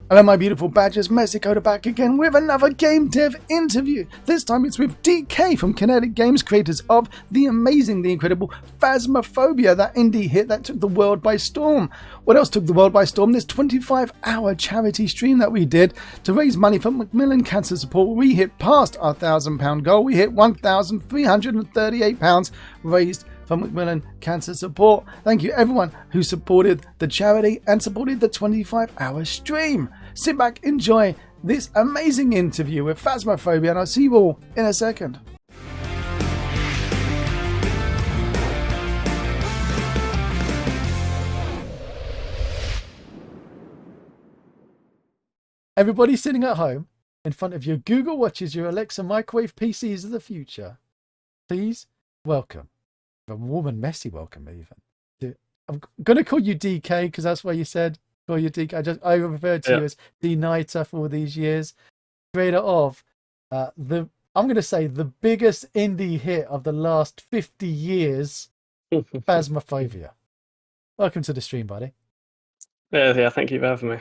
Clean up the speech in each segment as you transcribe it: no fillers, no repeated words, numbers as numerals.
Hello, my beautiful badgers. Mexico back again with another game dev interview. This time it's with DK from Kinetic Games, creators of the amazing, the incredible Phasmophobia, that indie hit that took the world by storm. What else took the world by storm? This 25-hour charity stream that we did to raise money for Macmillan Cancer Support. We hit past our £1,000 goal. We hit £1,338 raised for Macmillan Cancer Support. Thank you everyone who supported the charity and supported the 25-hour stream. Sit back, enjoy this amazing interview with Phasmophobia, and I'll see you all in a second. Everybody sitting at home in front of your Google Watches, your Alexa microwave PCs of the future, please welcome. A warm and messy welcome, even. I'm going to call you DK because that's what you said. Call you DK. I referred to you as D Nighter for all these years. Creator of I'm going to say the biggest indie hit of the last 50 years, Phasmophobia. Welcome to the stream, buddy. Yeah. Thank you for having me.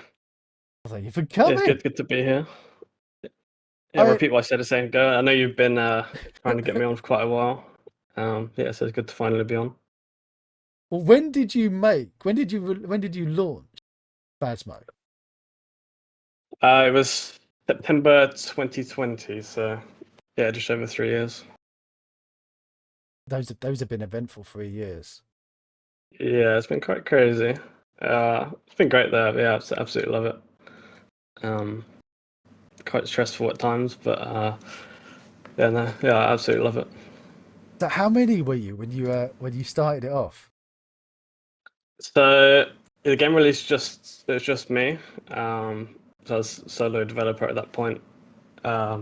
Thank you for coming. It's good to be here. I'll repeat what I said a second ago. I know you've been trying to get me on for quite a while. So it's good to finally be on. Well, when did you launch Phasmo? It was September 2020, so yeah, just over 3 years. Those have been eventful 3 years. Yeah, it's been quite crazy. It's been great though. Yeah, I absolutely love it. Quite stressful at times, but I absolutely love it. So how many were you when you started it off? So the game release it was just me. So I was a solo developer at that point. I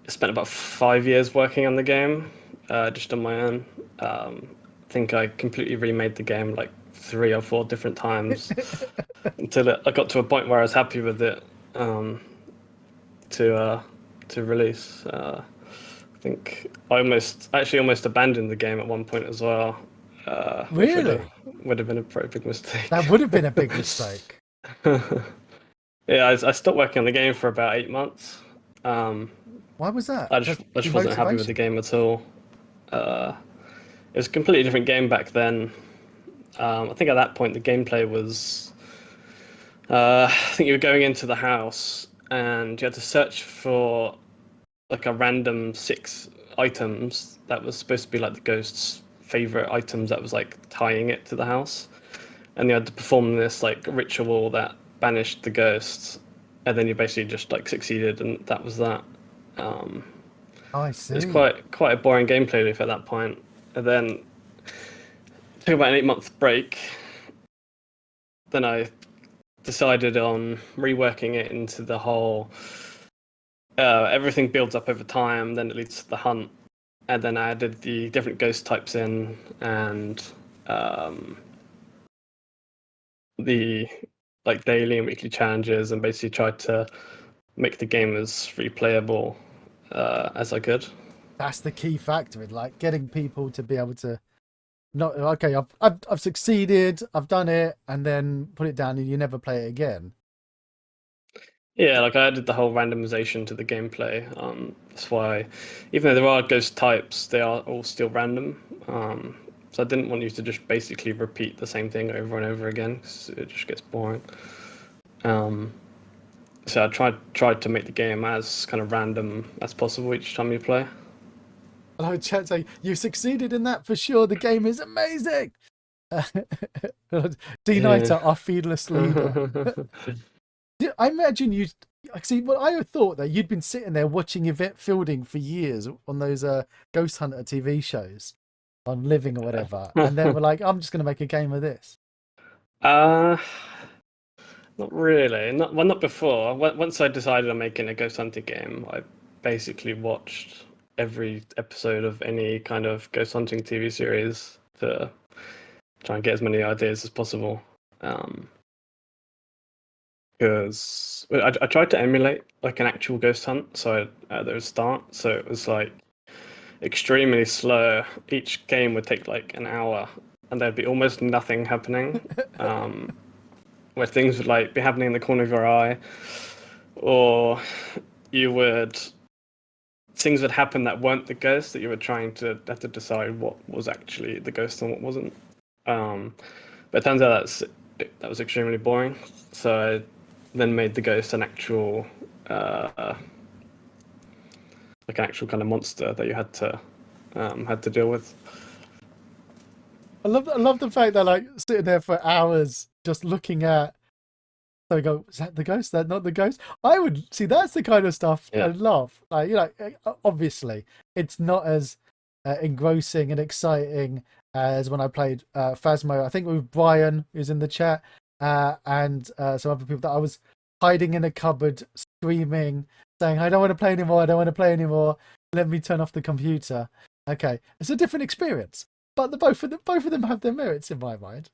spent about 5 years working on the game, just on my own. I think I completely remade the game like 3 or 4 different times until I got to a point where I was happy with it to release. I think I almost abandoned the game at one point as well. Really? Would have been a pretty big mistake. That would have been a big mistake. Yeah, I stopped working on the game for about 8 months. Why was that? I just wasn't happy with the game at all. It was a completely different game back then. I think at that point the gameplay was... I think you were going into the house and you had to search for like a random 6 items that was supposed to be like the ghost's favorite items that was like tying it to the house, and you had to perform this like ritual that banished the ghosts, and then you basically just like succeeded, and that was that. I see. It was quite a boring gameplay loop at that point, and then took about an 8-month break. Then I decided on reworking it into the whole everything builds up over time, then it leads to the hunt, and then I added the different ghost types in, and the like daily and weekly challenges, and basically tried to make the game as replayable as I could. That's the key factor in like getting people to be able to not okay. I've succeeded. I've done it, and then put it down, and you never play it again. Yeah, like I added the whole randomization to the gameplay. That's why, even though there are ghost types, they are all still random. So I didn't want you to just basically repeat the same thing over and over again, because it just gets boring. So I tried to make the game as kind of random as possible each time you play. Hello, chat saying you succeeded in that for sure. The game is amazing. D Nighter, our fearless leader. I imagine you see. Well, I thought that you'd been sitting there watching Yvette Fielding for years on those Ghost Hunter TV shows on Living or whatever, and then we're like, I'm just going to make a game of this. Not really. Not before. Once I decided on making a ghost hunting game, I basically watched every episode of any kind of ghost hunting TV series to try and get as many ideas as possible. Because I tried to emulate like an actual ghost hunt, so at the start, so it was like extremely slow. Each game would take like an hour, and there'd be almost nothing happening. where things would like be happening in the corner of your eye, or things would happen that weren't the ghost, that you were trying to have to decide what was actually the ghost and what wasn't. But it turns out that was extremely boring. So I then made the ghost an actual like an actual kind of monster that you had to deal with. I love the fact that like sitting there for hours just looking at. So I go, is that the ghost? That not the ghost? I would see. That's the kind of stuff I love. Like obviously, it's not as engrossing and exciting as when I played Phasmo. I think with Brian, who's in the chat, and some other people that I was hiding in a cupboard, screaming, saying, "I don't want to play anymore. I don't want to play anymore. Let me turn off the computer." Okay, it's a different experience, but both of them have their merits in my mind.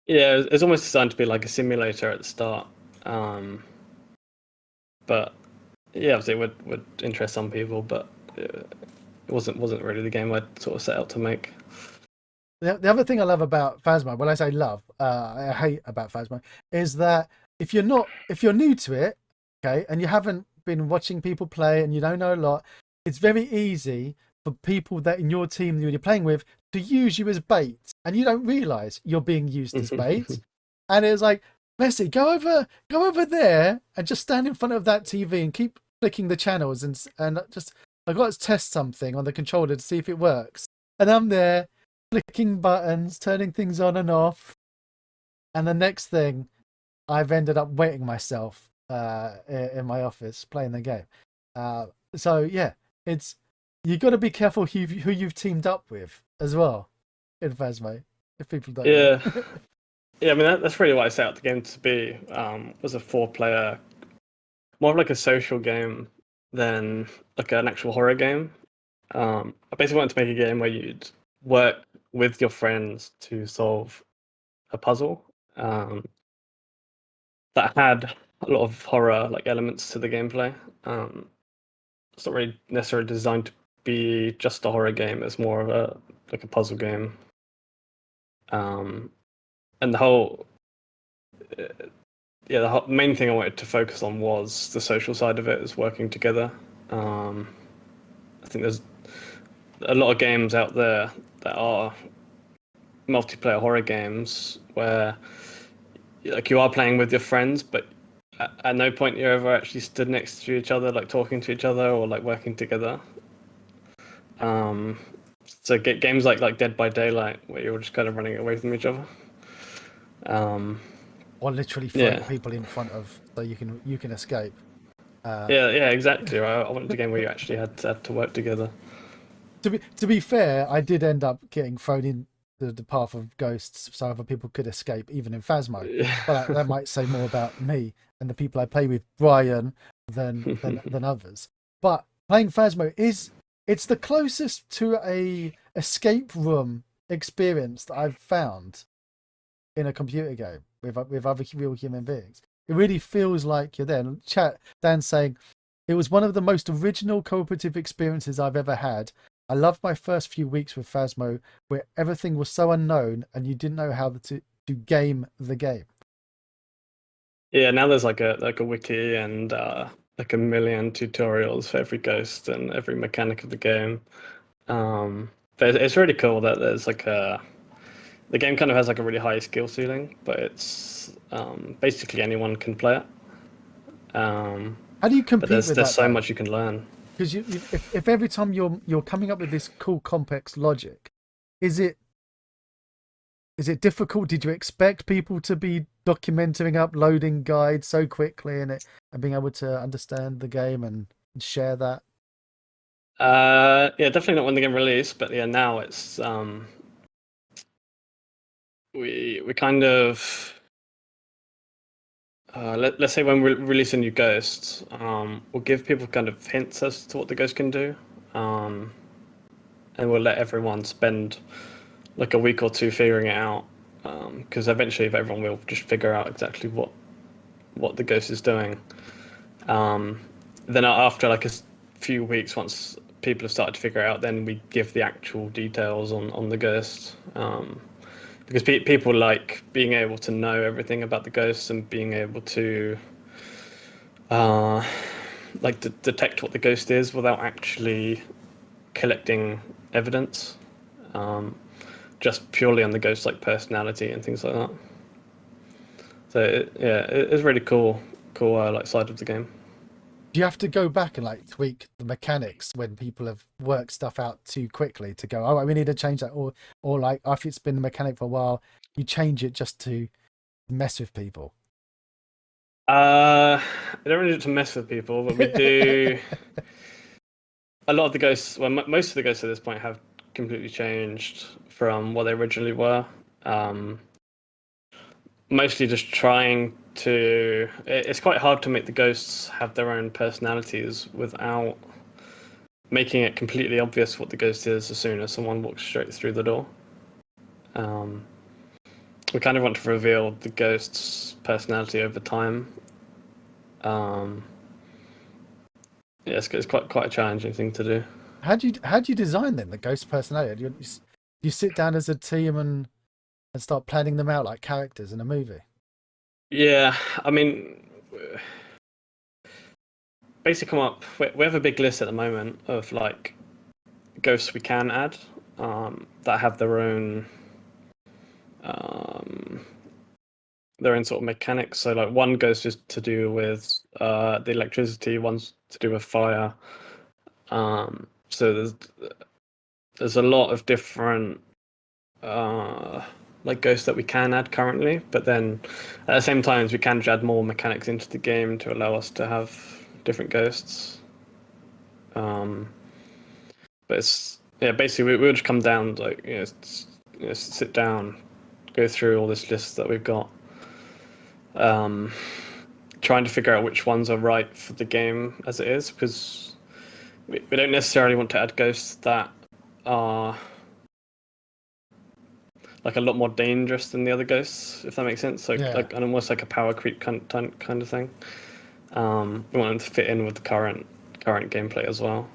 Yeah, it's almost designed to be like a simulator at the start. But yeah, obviously it would interest some people, but it wasn't really the game I'd sort of set out to make. The other thing I love about Phasmo, when I say love, I hate about Phasmo, is that if you're new to it, okay, and you haven't been watching people play and you don't know a lot, it's very easy for people that in your team that you're playing with to use you as bait, and you don't realize you're being used as bait. And it's like, Messi, go over there and just stand in front of that TV and keep flicking the channels and just I got to test something on the controller to see if it works. And I'm there flicking buttons, turning things on and off. And the next thing, I've ended up wetting myself in my office playing the game. So yeah, you got to be careful who you've teamed up with as well in Phasmo. If people don't know. Yeah, I mean that's really what I set out the game to be. Was a 4-player, more of like a social game than like an actual horror game. I basically wanted to make a game where you'd work with your friends to solve a puzzle that had a lot of horror like elements to the gameplay. It's not really necessarily designed to be just a horror game. It's more of a puzzle game. And the whole the main thing I wanted to focus on was the social side of it, is working together. I think there's a lot of games out there that are multiplayer horror games where like you are playing with your friends, but at no point you're ever actually stood next to each other, like talking to each other or like working together. So get games like Dead by Daylight, where you're just kind of running away from each other. Or literally throw people in front of so you can escape. Yeah, exactly. I wanted a game where you actually had to work together. To be fair, I did end up getting thrown in the path of ghosts so other people could escape, even in Phasmo. But that might say more about me and the people I play with, Brian, than others. But playing Phasmo it's the closest to a escape room experience that I've found in a computer game with other real human beings. It really feels like you're there. And chat, Dan's saying, it was one of the most original cooperative experiences I've ever had. I loved my first few weeks with Phasmo, where everything was so unknown and you didn't know how to game the game. Yeah, now there's like a wiki and like a million tutorials for every ghost and every mechanic of the game. But it's really cool that there's like the game kind of has like a really high skill ceiling, but it's basically anyone can play it. How do you compete with that? There's so much you can learn. Because if every time you're coming up with this cool complex logic, is it difficult? Did you expect people to be documenting, uploading guides so quickly and being able to understand the game and share that? Yeah, definitely not when the game released, but yeah, now it's we kind of let's say when we release a new ghost, we'll give people kind of hints as to what the ghost can do, and we'll let everyone spend like a week or two figuring it out, because eventually everyone will just figure out exactly what the ghost is doing. Then after like a few weeks, once people have started to figure it out, then we give the actual details on the ghost. because people like being able to know everything about the ghosts and being able to uh, like detect what the ghost is without actually collecting evidence, um, just purely on the ghost like personality and things like that. So it's really cool like side of the game. Do you have to go back and like tweak the mechanics when people have worked stuff out too quickly to go, oh, we need to change that, or like after it's been the mechanic for a while, you change it just to mess with people? I don't really do it to mess with people, but we do. A lot of the ghosts, well, most of the ghosts at this point have completely changed from what they originally were. Um, Mostly just trying to. It's quite hard to make the ghosts have their own personalities without making it completely obvious what the ghost is as soon as someone walks straight through the door. Um, we kind of want to reveal the ghost's personality over time. Um, yeah, it's quite a challenging thing to do. How do you design then the ghost personality? Do you sit down as a team and start planning them out like characters in a movie? Yeah, I mean, basically come up. We have a big list at the moment of like ghosts we can add that have um, their own sort of mechanics. So like one ghost is to do with the electricity, one's to do with fire. So there's a lot of different like ghosts that we can add currently, but then at the same time we can add more mechanics into the game to allow us to have different ghosts. But it's basically we would just come down like sit down, go through all this list that we've got, um, trying to figure out which ones are right for the game as it is, because we don't necessarily want to add ghosts that are like a lot more dangerous than the other ghosts, if that makes sense. So Yeah. like almost like a power creep kind of thing. We want them to fit in with the current gameplay as well.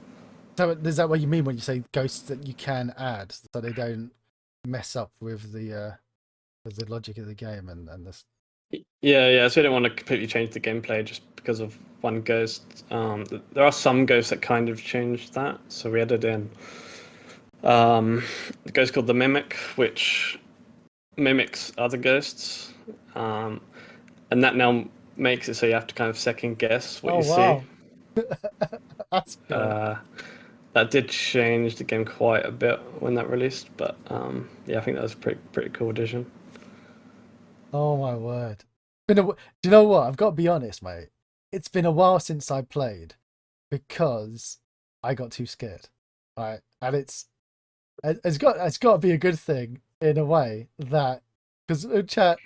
So is that what you mean when you say ghosts that you can add, so they don't mess up with the logic of the game and this? Yeah. So we don't want to completely change the gameplay just because of one ghost. There are some ghosts that kind of changed that. So we added in the ghost called the Mimic, which mimics other ghosts, and that now makes it so you have to kind of second guess what Oh you see. wow, that's cool. That did change the game quite a bit when that released, but yeah, I think that was a pretty cool addition. Oh my word. Do you know what? I've got to be honest, mate. It's been a while since I played because I got too scared. Right, and it's got to be a good thing in a way that because chat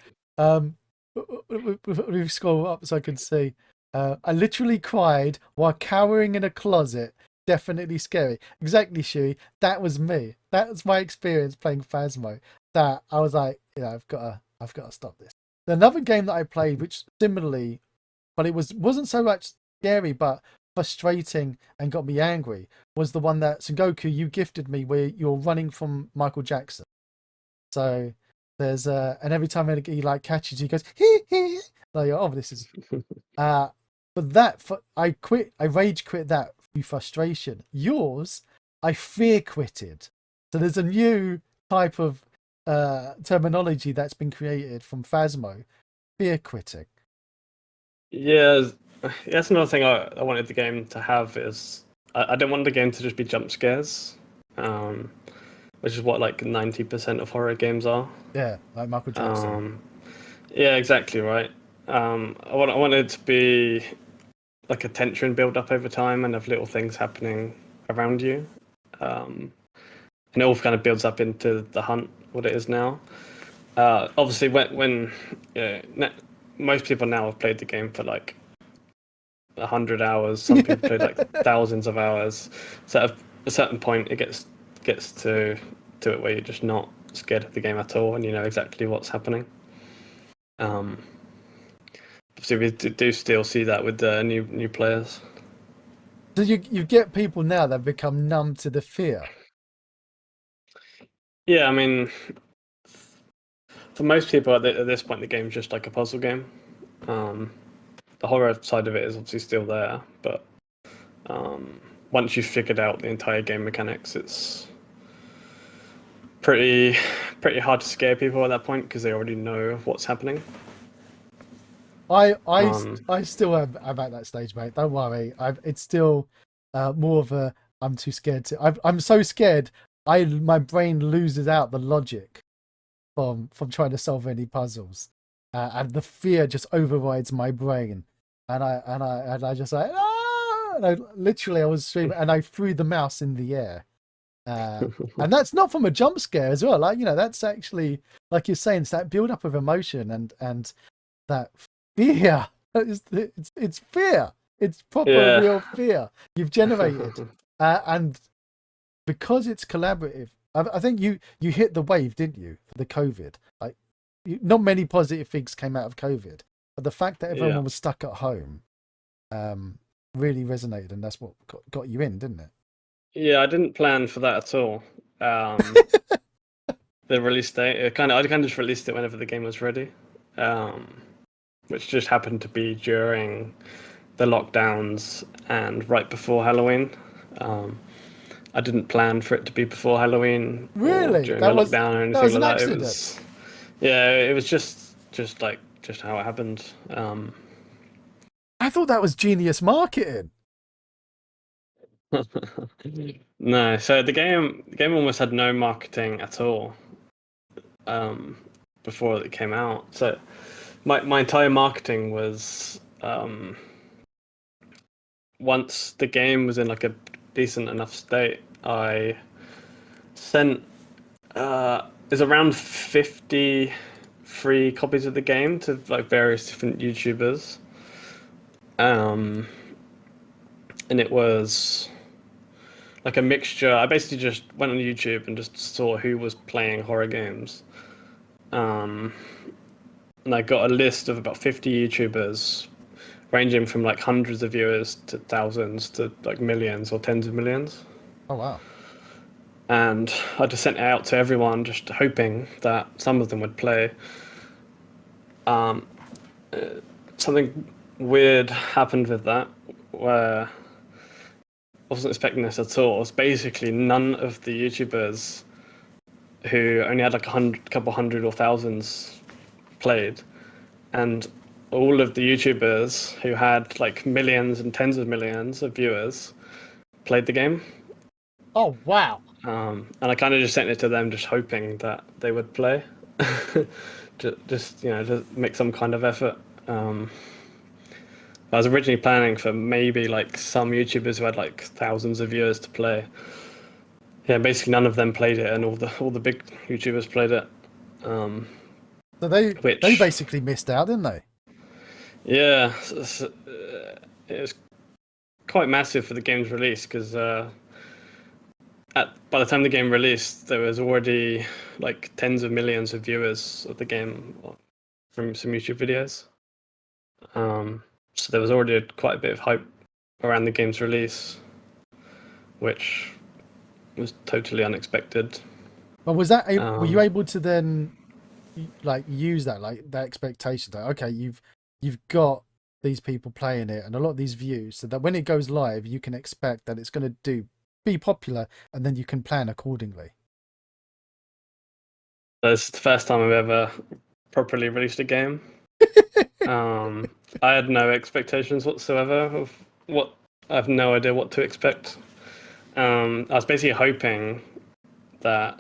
we've scrolled up so I can see. I literally cried while cowering in a closet. Definitely scary. Exactly, Shui. That was me. That was my experience playing Phasmo. That I was like, I've got to stop this. Another game that I played, which similarly, but it wasn't so much scary, but frustrating and got me angry, was the one that Sengoku you gifted me, where you're running from Michael Jackson. So there's and every time he like catches you, he goes hee hee. Like, oh, this is uh, but I rage quit that through frustration. Yours, I fear quitted. So there's a new type of terminology that's been created from Phasmo, fear quitting. Yeah, that's another thing I wanted the game to have is I don't want the game to just be jump scares, um, which is what like 90% of horror games are. Yeah, like Michael Jackson. Um, yeah, exactly right. I want it to be like a tension build up over time and have little things happening around you, um, and it all kind of builds up into the hunt, what it is now. Obviously, when most people now have played the game for like 100 hours. Some people played like thousands of hours. So at a certain point, it gets to it where you're just not scared of the game at all, and you know exactly what's happening. Um, Obviously, we do still see that with the new players. So you get people now that become numb to the fear. Yeah, I mean, for most people at this point, the game's just like a puzzle game. The horror side of it is obviously still there, but once you've figured out the entire game mechanics, it's pretty hard to scare people at that point because they already know what's happening. I still am at that stage, mate. Don't worry. It's still more of a I'm too scared to. I'm so scared. My brain loses out the logic from trying to solve any puzzles, and the fear just overrides my brain, and I just like and I was screaming and I threw the mouse in the air. And that's not from a jump scare as well. Like, that's actually, like you're saying, it's that build up of emotion and that fear. It's fear. It's proper real fear you've generated. And because it's collaborative, I think you hit the wave, didn't you, for the COVID? Like, not many positive things came out of COVID, but the fact that everyone was stuck at home really resonated, and that's what got you in, didn't it? Yeah, I didn't plan for that at all. The release date, I kind of just released it whenever the game was ready, which just happened to be during the lockdowns and right before Halloween. I didn't plan for it to be before Halloween or during the lockdown or anything like that. It was just how it happened. I thought that was genius marketing. No, so the game almost had no marketing at all before it came out. So my entire marketing was once the game was in like a decent enough state, I sent there's around 50 free copies of the game to like various different YouTubers, and it was like a mixture. I basically just went on YouTube and just saw who was playing horror games, and I got a list of about 50 YouTubers ranging from like hundreds of viewers to thousands to like millions or tens of millions. Oh wow. And I just sent it out to everyone, just hoping that some of them would play. Something weird happened with that, where I wasn't expecting this at all. It's basically none of the YouTubers who only had like a couple hundred or thousands played, and all of the YouTubers who had like millions and tens of millions of viewers played the game. Oh wow. And I kind of just sent it to them, just hoping that they would play, just make some kind of effort. I was originally planning for maybe like some YouTubers who had like thousands of viewers to play. Yeah, basically none of them played it, and all the big YouTubers played it. So they basically missed out, didn't they? Yeah, it was quite massive for the game's release because by the time the game released, there was already like tens of millions of viewers of the game from some YouTube videos. So there was already quite a bit of hype around the game's release, which was totally unexpected. But was that were you able to then like use that, like that expectation that okay, you've got these people playing it and a lot of these views, so that when it goes live, you can expect that it's going to be popular, and then you can plan accordingly? This is the first time I've ever properly released a game. I had no expectations whatsoever of what. I have no idea what to expect. I was basically hoping that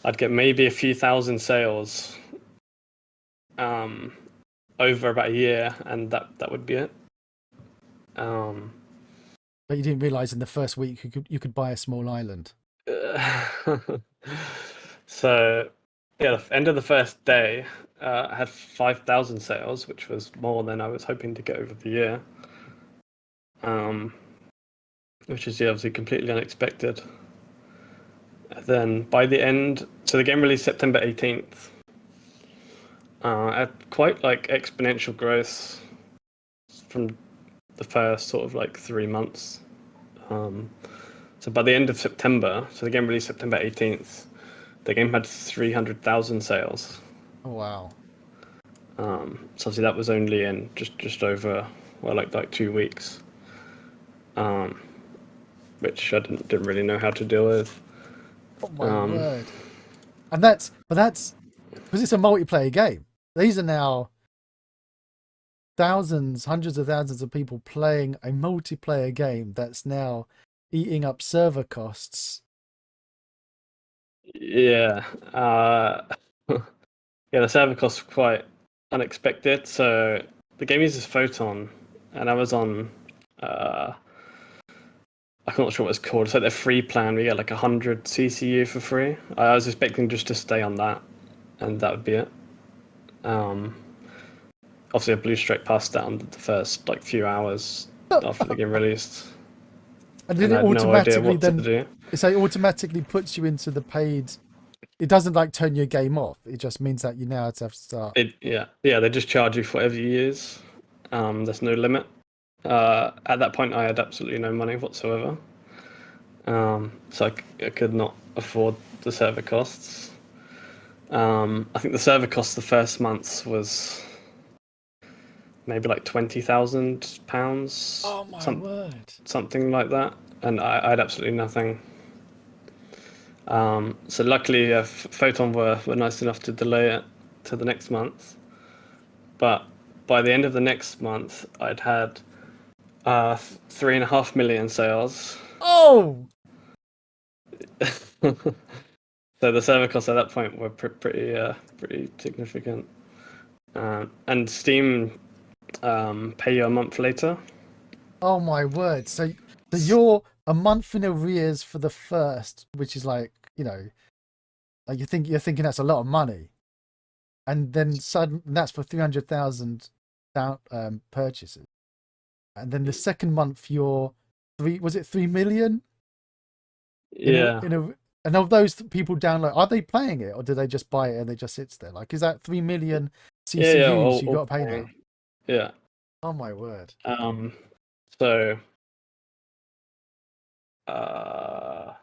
I'd get maybe a few thousand sales over about a year, and that would be it. But you didn't realize in the first week you could buy a small island. So yeah, the end of the first day, I had 5,000 sales, which was more than I was hoping to get over the year. Which is obviously completely unexpected. Then by the end, so the game released September 18th. I had quite like exponential growth from the first sort of like 3 months. So by the end of September, so the game released September 18th, the game had 300,000 sales. Oh, wow. So obviously that was only in just over like 2 weeks, um, which I didn't really know how to deal with. Oh my Um, word. And that's because it's a multiplayer game. These are now thousands, hundreds of thousands of people playing a multiplayer game that's now eating up server costs. yeah, yeah, the server costs were quite unexpected. So the game uses Photon, and I was on. Uh, I'm not sure what it's called. It's like their free plan. We get like 100 CCU for free. I was expecting just to stay on that, and that would be it. Um, Obviously, a blue streak passed down the first like few hours after the game released, And then and I it had no idea automatically what to then do. so it automatically puts you into the paid. It doesn't like turn your game off. It just means that you now have to start. Yeah, they just charge you for whatever you use. There's no limit. At that point, I had absolutely no money whatsoever, so I could not afford the server costs. I think the server cost the first month was maybe like £20,000, Oh my word. something like that, and I had absolutely nothing. So luckily, Photon were nice enough to delay it to the next month. But by the end of the next month, I'd had 3.5 million sales. Oh, So the server costs at that point were pretty significant. And Steam pay you a month later. oh my word. So you're a month in arrears for the first, which is like, like you're thinking that's a lot of money. And then sudden that's for 300,000 down purchases. And then the second month you're was it 3 million Yeah, in a and of those people download, are they playing it or do they just buy it and it just sits there? Like, is that 3 million yeah, CCUs you got to pay now? playing. Yeah. Oh my word. Um, so uh,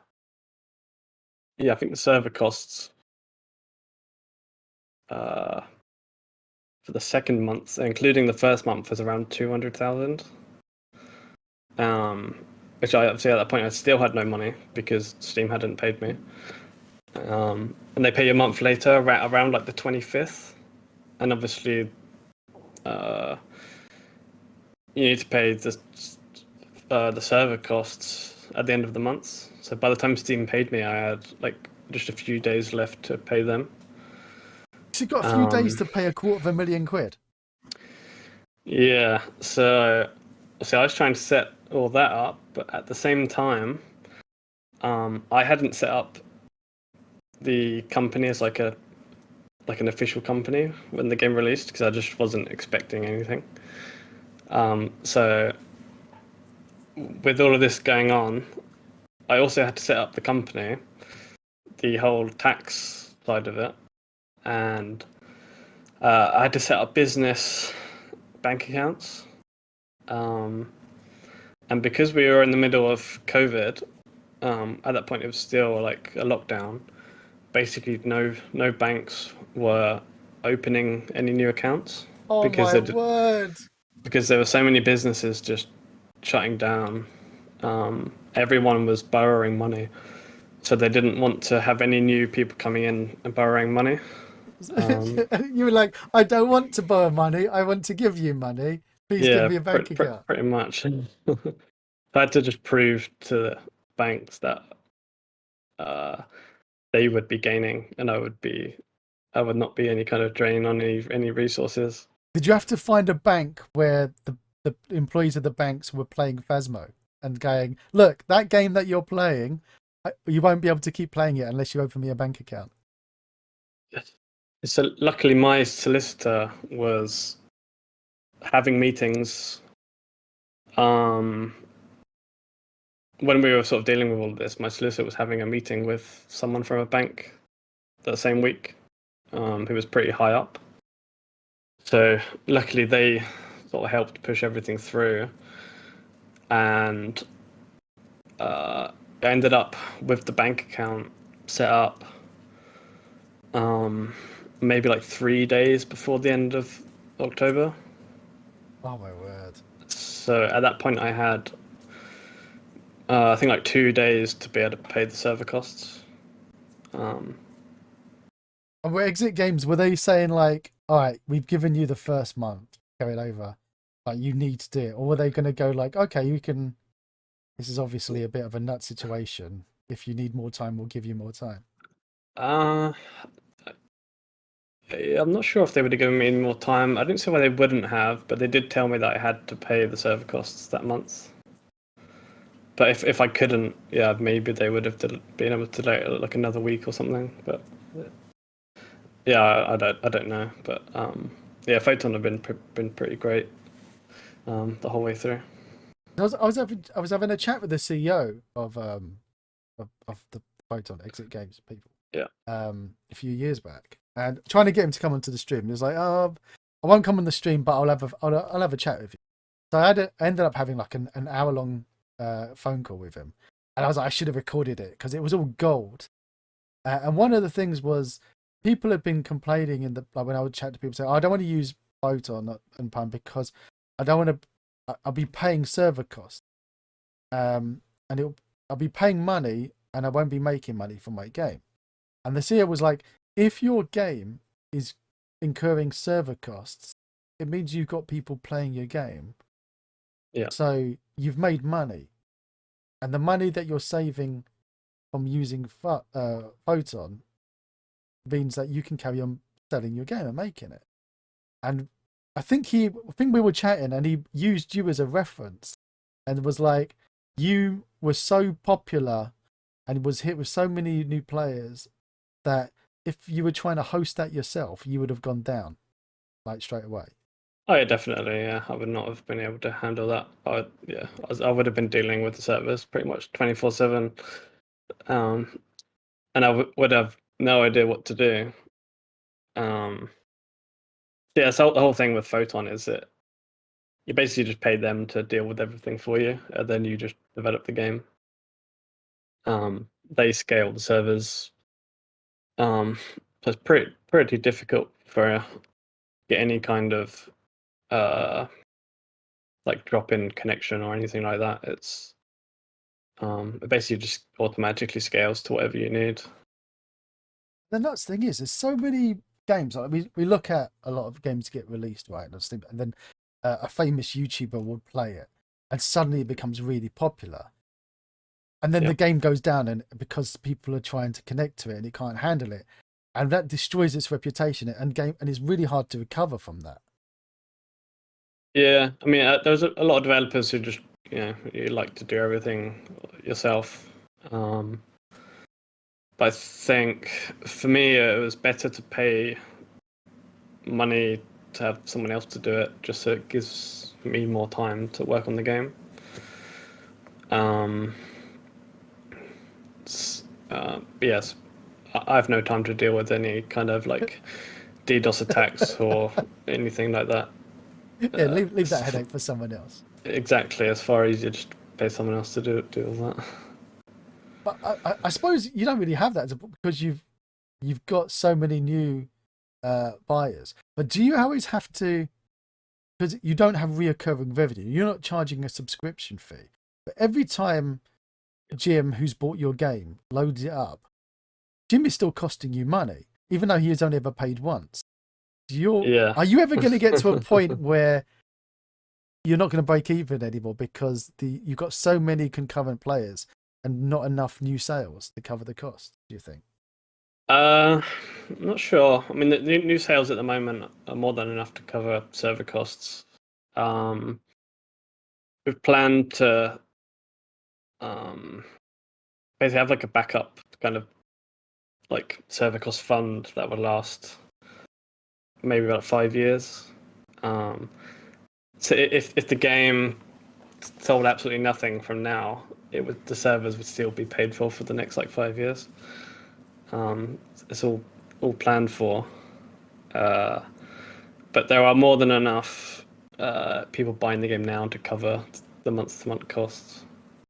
yeah, I think the server costs uh, for the second month, including the first month, was around 200,000. Um, which I obviously at that point I still had no money because Steam hadn't paid me. And they pay you a month later, around like the 25th, and obviously uh, you need to pay the server costs at the end of the month. So by the time Steam paid me, I had like just a few days left to pay them. So you've got a few days Um, to pay £250,000. yeah, so I was trying to set all that up, but at the same time, I hadn't set up the company as like an official company when the game released because I just wasn't expecting anything. So with all of this going on, I also had to set up the company, the whole tax side of it, and I had to set up business bank accounts. Um, and because we were in the middle of COVID, at that point it was still like a lockdown. Basically, no banks were opening any new accounts Oh because my they word. because there were so many businesses just shutting down. Everyone was borrowing money, so they didn't want to have any new people coming in and borrowing money. You were like, I don't want to borrow money. I want to give you money. Please give Yeah, me a bank account. pretty much. I had to just prove to the banks that uh, they would be gaining, and I would not be any kind of drain on any resources. Did you have to find a bank where the employees of the banks were playing Phasmo and going, look, that game that you're playing, you won't be able to keep playing it unless you open me a bank account? So luckily, my solicitor was having meetings. Um, when we were sort of dealing with all of this, my solicitor was having a meeting with someone from a bank that same week, who was pretty high up. So luckily, they sort of helped push everything through, and I ended up with the bank account set up. Um, maybe like 3 days before the end of October. Oh my word! So at that point, I had I think like 2 days to be able to pay the server costs. And were Exit Games, were they saying like, all right, we've given you the first month, carry it over, like you need to do it, or were they going to go like, okay, you can? This is obviously a bit of a nut situation. If you need more time, we'll give you more time. Uh, I'm not sure if they would have given me any more time. I didn't see why they wouldn't have, but they did tell me that I had to pay the server costs that month. But if I couldn't, yeah, maybe they would have been able to delay it like another week or something. But yeah, I don't know. But yeah, Photon have been pretty great the whole way through. I was having a chat with the CEO of the Photon Exit Games people. Yeah. A few years back, and trying to get him to come onto the stream. He was like, "Oh, I won't come on the stream, but I'll have a chat with you." So I ended up having like an hour long phone call with him, and I was like, I should have recorded it because it was all gold. And one of the things was people had been complaining in the like when I would chat to people, say, oh, I don't want to use Photon and Pun because I don't want to. I'll be paying server costs, and I'll be paying money, and I won't be making money from my game. And the CEO was like, if your game is incurring server costs, it means you've got people playing your game. Yeah. So you've made money. And the money that you're saving from using Photon means that you can carry on selling your game and making it. And I think we were chatting and he used you as a reference and was like, you were so popular and was hit with so many new players that if you were trying to host that yourself, you would have gone down like straight away. Oh yeah, definitely. Yeah, I would not have been able to handle that. I would have been dealing with the servers pretty much 24/7, and I would have no idea what to do. Yeah, so the whole thing with Photon is that you basically just pay them to deal with everything for you, and then you just develop the game. They scale the servers. So it's pretty difficult for get any kind of like drop-in connection or anything like that. It basically just automatically scales to whatever you need. The nuts thing is, there's so many games. Like we look at a lot of games get released, right? And then a famous YouTuber will play it, and suddenly it becomes really popular. And then the game goes down, and because people are trying to connect to it and it can't handle it, and that destroys its reputation. And it's really hard to recover from that. Yeah, I mean, there's a lot of developers who just you like to do everything yourself. But I think for me, it was better to pay money to have someone else to do it, just so it gives me more time to work on the game. Yes, I have no time to deal with any kind of like DDoS attacks or anything like that. Yeah, leave that headache for someone else. Exactly, it's far easier just to pay someone else to do all that. But I suppose you don't really have that because you've got so many new buyers. But do you always have to? Because you don't have reoccurring revenue. You're not charging a subscription fee. But every time Jim, who's bought your game, loads it up, Jim is still costing you money, even though he has only ever paid once. Are you ever going to get to a point where you're not going to break even anymore because you've got so many concurrent players and not enough new sales to cover the cost, do you think? I'm not sure. I mean, the new sales at the moment are more than enough to cover server costs. We've planned to basically have like a backup kind of like server cost fund that would last maybe about 5 years. So if the game sold absolutely nothing from now, the servers would still be paid for the next like 5 years. It's all planned for, but there are more than enough people buying the game now to cover the month-to-month costs.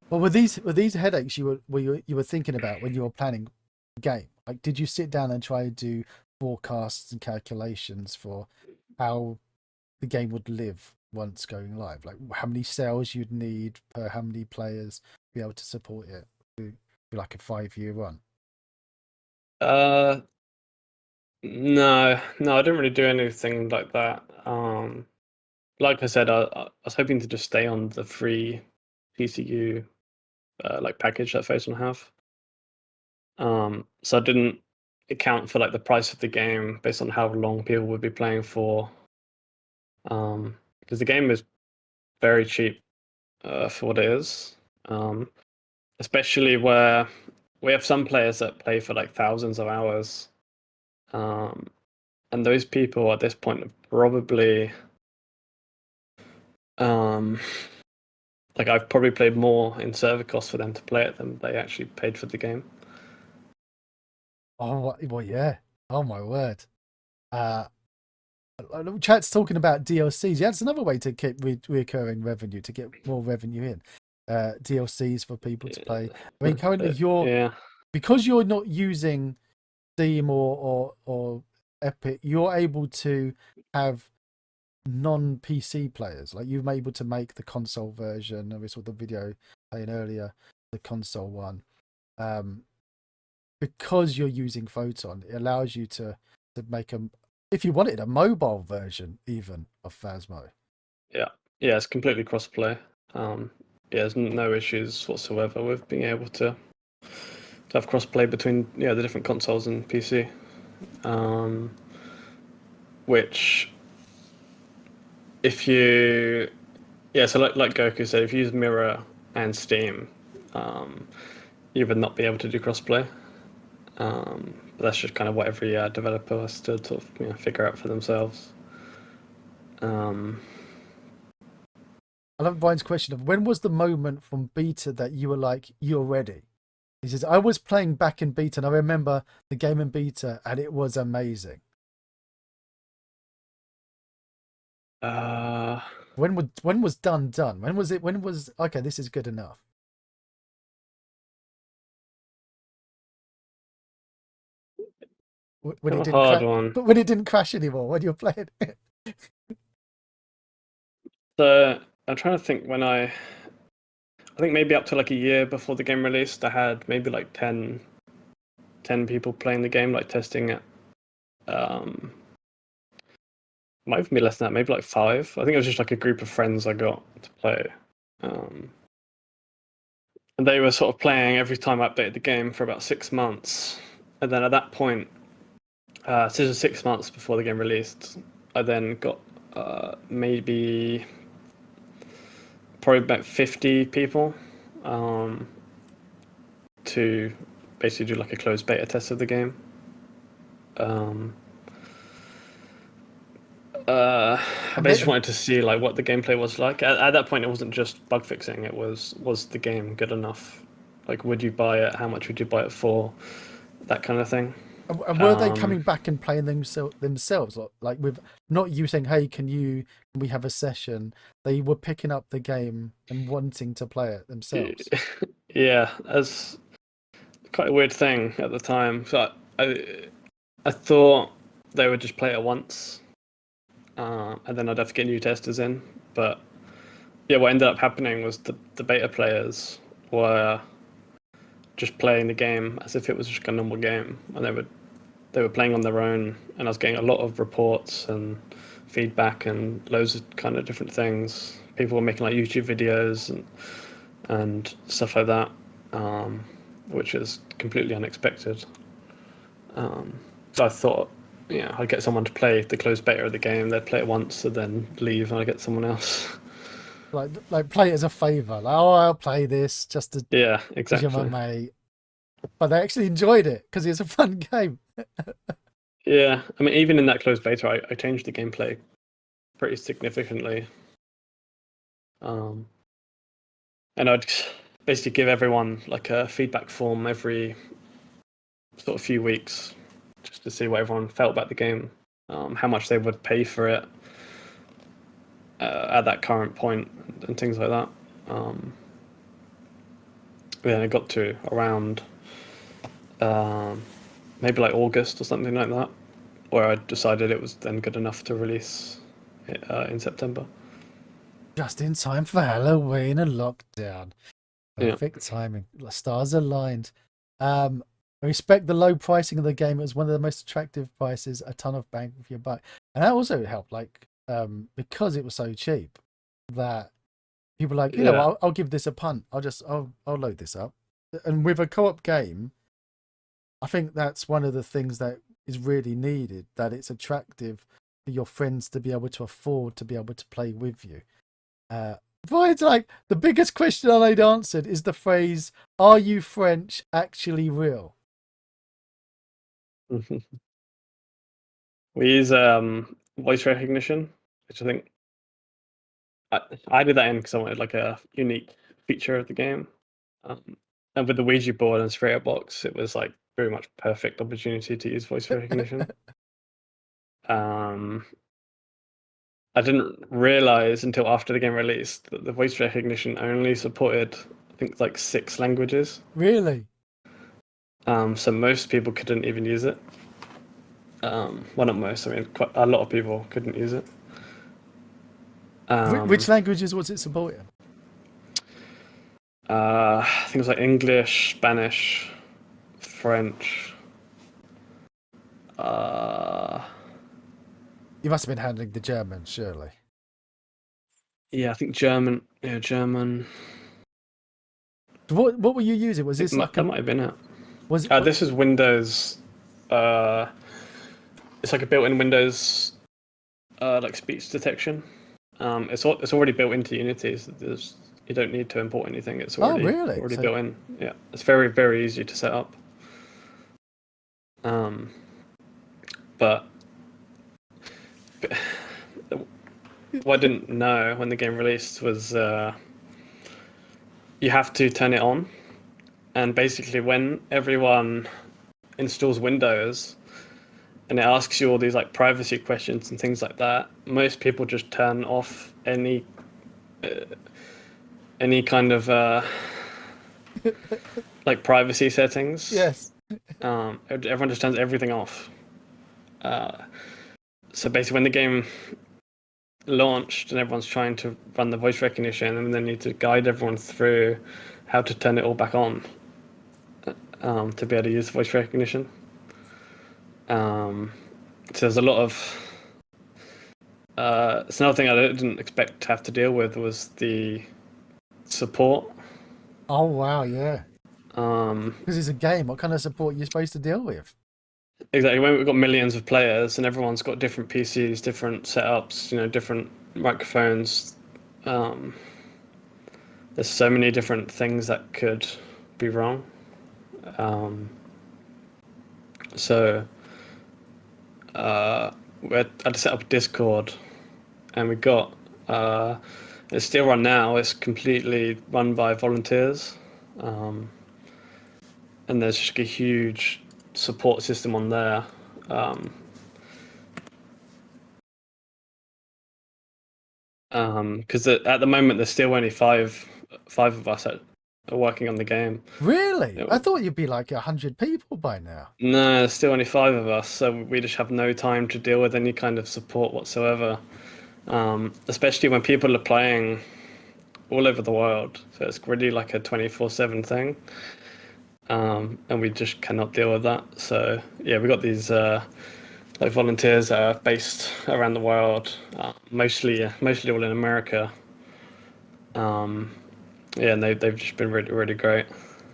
Well, were these headaches you were thinking about when you were planning the game? Like, did you sit down and try to do forecasts and calculations for how the game would live once going live? Like how many sales you'd need per how many players to be able to support it for like a 5-year run? Uh, no, I didn't really do anything like that. Like I said, I was hoping to just stay on the free PCU like package that Phasmophobia have. So I didn't account for like the price of the game based on how long people would be playing for. Because the game is very cheap for what it is. Especially where we have some players that play for like thousands of hours. And those people at this point have probably like I've probably played more in server costs for them to play it than they actually paid for the game. Oh, well, yeah. Oh my word. Chat's talking about DLCs. Yeah, it's another way to keep recurring revenue, to get more revenue in. DLCs for people to play. I mean, currently Yeah. because you're not using Steam or Epic, you're able to have non-PC players. Like you're able to make the console version, and we saw the video playing earlier, the console one. Because you're using Photon, it allows you to make if you wanted, a mobile version even of Phasmo. Yeah, it's completely cross-play. Yeah, there's no issues whatsoever with being able to have cross-play between the different consoles and PC. Which, if you, so like Goku said, if you use Mirror and Steam, you would not be able to do cross-play. But that's just kind of what every developer has to sort of figure out for themselves. I love Brian's question of when was the moment from beta that you were like, you're ready? He says, I was playing back in beta and I remember the game in beta and it was amazing. When was done? When was it? When was okay? This is good enough. When it a didn't hard crash, one. but when it didn't crash anymore when you're playing. So I'm trying to think when I think maybe up to like a year before the game released, I had maybe like 10 people playing the game, like testing it. Might even be less than that, maybe like 5. I think it was just like a group of friends I got to play. And they were sort of playing every time I updated the game for about 6 months. And then at that point, so this was 6 months before the game released, I then got maybe probably about 50 people to basically do like a closed beta test of the game. I basically wanted to see like what the gameplay was like. At that point, it wasn't just bug fixing; it was the game good enough? Like, would you buy it? How much would you buy it for? That kind of thing. And were they coming back and playing themselves, like with not you saying, "Hey, can we have a session?" They were picking up the game and wanting to play it themselves. Yeah, as quite a weird thing at the time. So I thought they would just play it once, and then I'd have to get new testers in. But yeah, what ended up happening was the beta players were just playing the game as if it was just a normal game, and they were playing on their own, and I was getting a lot of reports and feedback and loads of kind of different things. People were making like YouTube videos and stuff like that, which is completely unexpected. So I thought, I'd get someone to play the closed beta of the game. They'd play it once and then leave, and I'd get someone else. Like play it as a favor. Like, oh, I'll play this just to Yeah, because you're my exactly. mate. But they actually enjoyed it because it's a fun game. Yeah, I mean, even in that closed beta, I changed the gameplay pretty significantly. And I'd basically give everyone like a feedback form every sort of few weeks just to see what everyone felt about the game, how much they would pay for it at that current point, and things like that. Yeah, it got to around maybe like August or something like that. where I decided it was then good enough to release it, in September. Just in time for Halloween and lockdown. Yeah. Perfect timing. The stars aligned. I respect the low pricing of the game. It was one of the most attractive prices, a ton of bang for your buck. And that also helped, like, because it was so cheap, that people were like, you know, Yeah. I'll give this a punt. I'll load this up. And with a co-op game, I think that's one of the things that is really needed, that it's attractive for your friends to be able to afford to be able to play with you. But like the biggest question I need answered is the phrase, "Are you French actually real?" We use voice recognition, which I think I did that in because I wanted like a unique feature of the game. And with the Ouija board and Spirit Box, it was like very much perfect opportunity to use voice recognition. I didn't realize until after the game released that the voice recognition only supported, I think, like 6 languages. Really? So most people couldn't even use it. Well, not most. I mean, quite a lot of people couldn't use it. Which languages was it supporting? I think it was like English, Spanish, French. You must have been handling the German, surely. Yeah, I think German. Yeah, German. What were you using? Was this like that might have been it. Was it? This is Windows. It's like a built-in Windows like speech detection. It's already built into Unity. So you don't need to import anything. It's already really? already built in. Yeah, it's very, very easy to set up. But what I didn't know when the game released was you have to turn it on, and basically when everyone installs Windows and it asks you all these like privacy questions and things like that, most people just turn off any kind of like privacy settings. Yes. Everyone just turns everything off. So basically, when the game launched and everyone's trying to run the voice recognition, and then need to guide everyone through how to turn it all back on to be able to use the voice recognition. So there's a lot of. It's another thing I didn't expect to have to deal with was the support. Oh wow, yeah. Because it's a game. What kind of support are you supposed to deal with? Exactly. When we've got millions of players and everyone's got different PCs, different setups, different microphones. There's so many different things that could be wrong. So we had to set up a Discord, and we got it's still run now. It's completely run by volunteers, and there's just a huge support system on there. Because at the moment there's still only five of us that are working on the game. Really? I thought you'd be like 100 people by now. No, there's still only 5 of us, so we just have no time to deal with any kind of support whatsoever. Especially when people are playing all over the world, so it's really like a 24/7 thing. And we just cannot deal with that. So yeah, we got these like volunteers that are based around the world, mostly all in America. Yeah, and they've just been really, really great.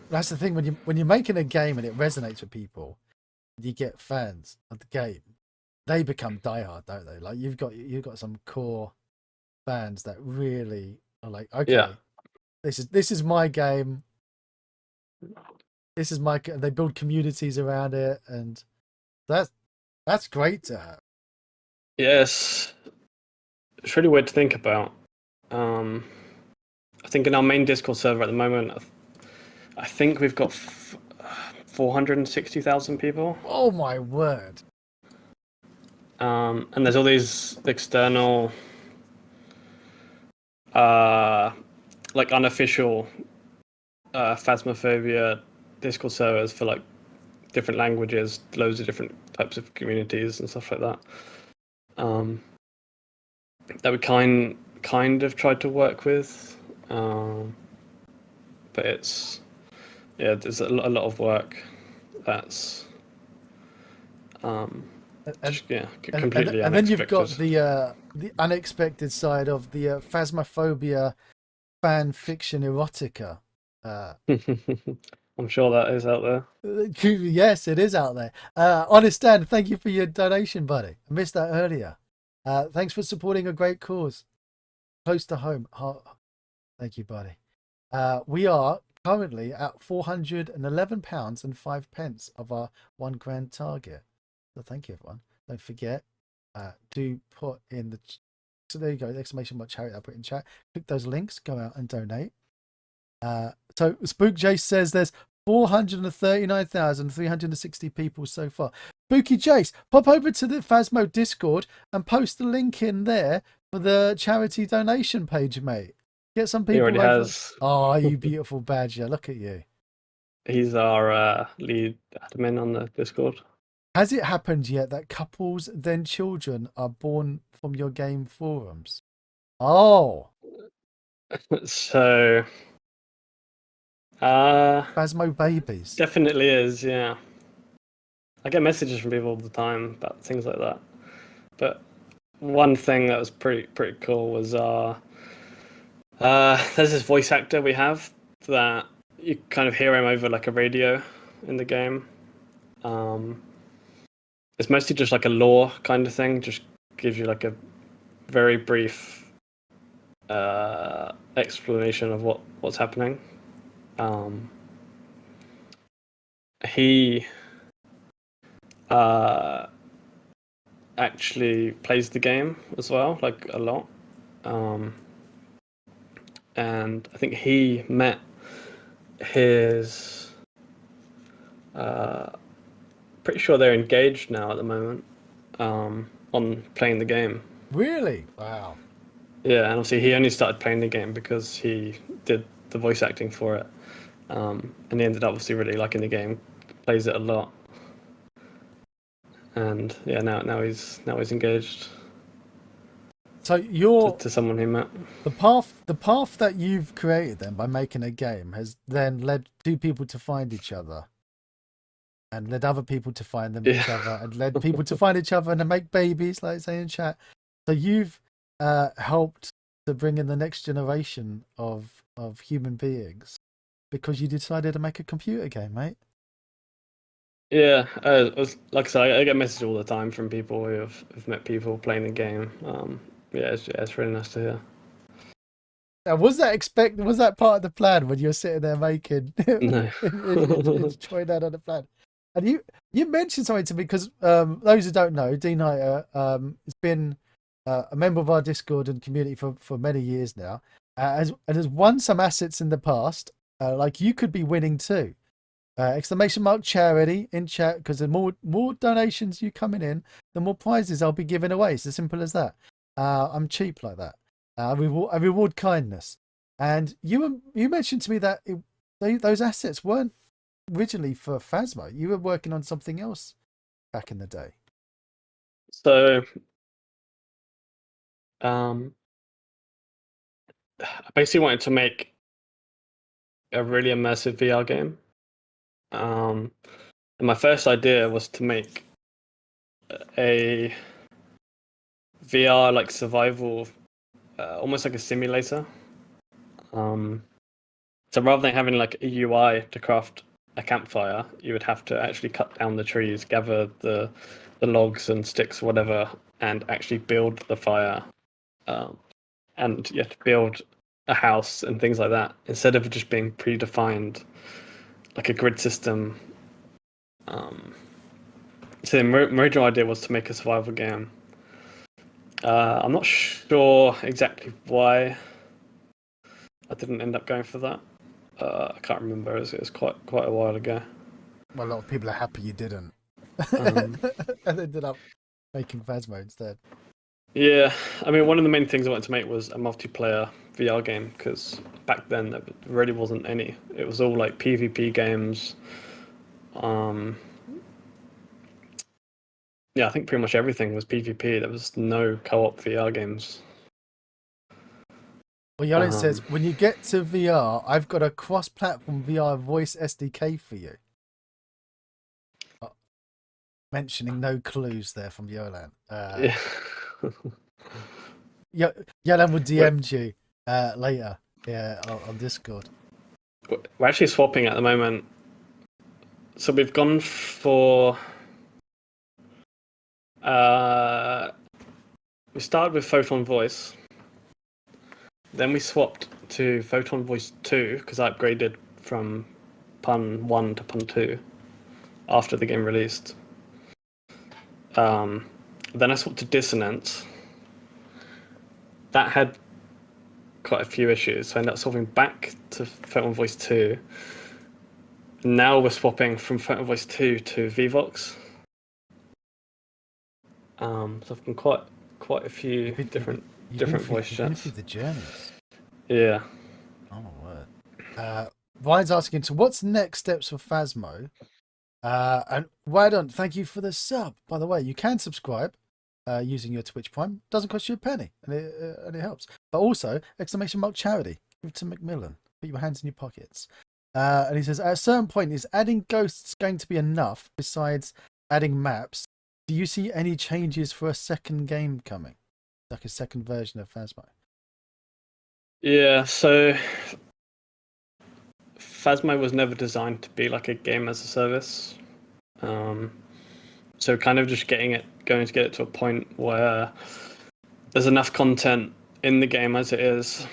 That's the thing, when you're making a game and it resonates with people, you get fans of the game. They become diehard, don't they? Like you've got some core fans that really are like, okay, Yeah. this is my game. This is my. They build communities around it, and that's great to have. Yes, it's really weird to think about. I think in our main Discord server at the moment, I think we've got 460,000 people. Oh my word! And there's all these external, like unofficial Phasmophobia Discord servers for like different languages, loads of different types of communities and stuff like that. That we kind of tried to work with, but it's there's a lot of work that's completely and then you've got unexpected. the unexpected side of the Phasmophobia fan fiction erotica. I'm sure that is out there. Yes, it is out there. Honest Dan, thank you for your donation, buddy. I missed that earlier. Thanks for supporting a great cause close to home. Thank you, buddy. We are currently at £411 and 5 pence of our £1,000 target. So thank you, everyone. Don't forget, do put in the. So there you go. The exclamation mark charity I put in chat. Click those links. Go out and donate. So Spook Jace says there's 439,360 people so far. Spooky Jace, pop over to the Phasmo Discord and post the link in there for the charity donation page, mate. Get some people. He already over. has. Oh, you beautiful badger! Look at you. He's our lead admin on the Discord. Has it happened yet that couples then children are born from your game forums? Oh, so Phasmo babies. definitely is, yeah. I get messages from people all the time about things like that. But one thing that was pretty cool was there's this voice actor we have that you kind of hear him over like a radio in the game. It's mostly just like a lore kind of thing, just gives you like a very brief explanation of what's happening. He actually plays the game as well, like a lot. And I think he met his pretty sure they're engaged now at the moment on playing the game. Really? Wow. Yeah, and obviously he only started playing the game because he did the voice acting for it, and he ended up obviously really liking the game, plays it a lot, and yeah, now he's engaged. So you're to someone he met. The path that you've created then by making a game has then led two people to find each other, and led other people to find each other, and led people to find each other and to make babies, like say in chat. So you've helped to bring in the next generation of human beings because you decided to make a computer game, mate. Yeah, like I said, I get messages all the time from people who have met people playing the game. It's really nice to hear. Now, was that part of the plan when you're sitting there making? No. It's trying that on the plan. And you mentioned something to me because those who don't know, D Nighter has been a member of our Discord and community for many years now, and has won some assets in the past. Like you could be winning too. Exclamation mark charity in chat, because the more donations you coming in, the more prizes I'll be giving away. It's as simple as that. I'm cheap like that. I reward kindness. And you mentioned to me that those assets weren't originally for Phasmo. You were working on something else back in the day. So, I basically wanted to make a really immersive VR game. And my first idea was to make a VR like survival, almost like a simulator. So rather than having like a UI to craft a campfire, you would have to actually cut down the trees, gather the logs and sticks, whatever, and actually build the fire. And you have to build a house and things like that instead of just being predefined like a grid system. So the original idea was to make a survival game. I'm not sure exactly why I didn't end up going for that. I can't remember. It was quite a while ago. Well, a lot of people are happy you didn't, and ended up making Phasmo instead. Yeah, I mean, one of the main things I wanted to make was a multiplayer VR game, because back then there really wasn't any. It was all like PvP games, Yeah, I think pretty much everything was PvP. There was no co-op VR games. Well, Yolin says, when you get to VR, I've got a cross-platform VR voice SDK for you. Mentioning no clues there from Yolan. Yeah. Yolan will DM you later, on Discord. We're actually swapping at the moment. So we've gone for... we started with Photon Voice. Then we swapped to Photon Voice 2 because I upgraded from Pun 1 to Pun 2 after the game released. Then I swapped to Dissonance. That had quite a few issues, so I ended up swapping back to Photon Voice 2. And now we're swapping from Photon Voice 2 to Vivox. So I've done quite a few different voice chats. You've been through the journeys. Yeah. Oh my word. Ryan's asking, so what's the next steps for Phasmo? And well done. Thank you for the sub. By the way, you can subscribe using your Twitch Prime. Doesn't cost you a penny, and it helps. But also, exclamation mark charity. Give it to Macmillan. Put your hands in your pockets. And he says, at a certain point, is adding ghosts going to be enough besides adding maps? Do you see any changes for a second game coming? Like a second version of Phasmo? Yeah, so Phasmo was never designed to be like a game as a service. So kind of just going to get it to a point where there's enough content in the game as it is,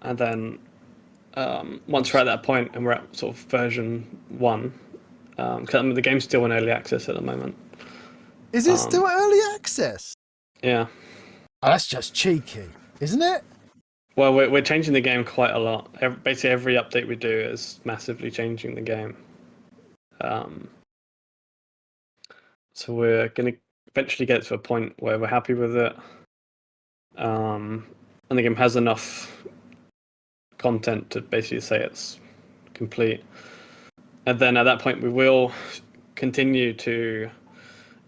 and then once we're at that point and we're at sort of version 1, because the game's still in early access at the moment. Is it still early access? Yeah. Oh, that's just cheeky, isn't it? Well, we're changing the game quite a lot. Basically, every update we do is massively changing the game. So we're going to eventually get to a point where we're happy with it. And the game has enough content to basically say it's complete. And then at that point, we will continue to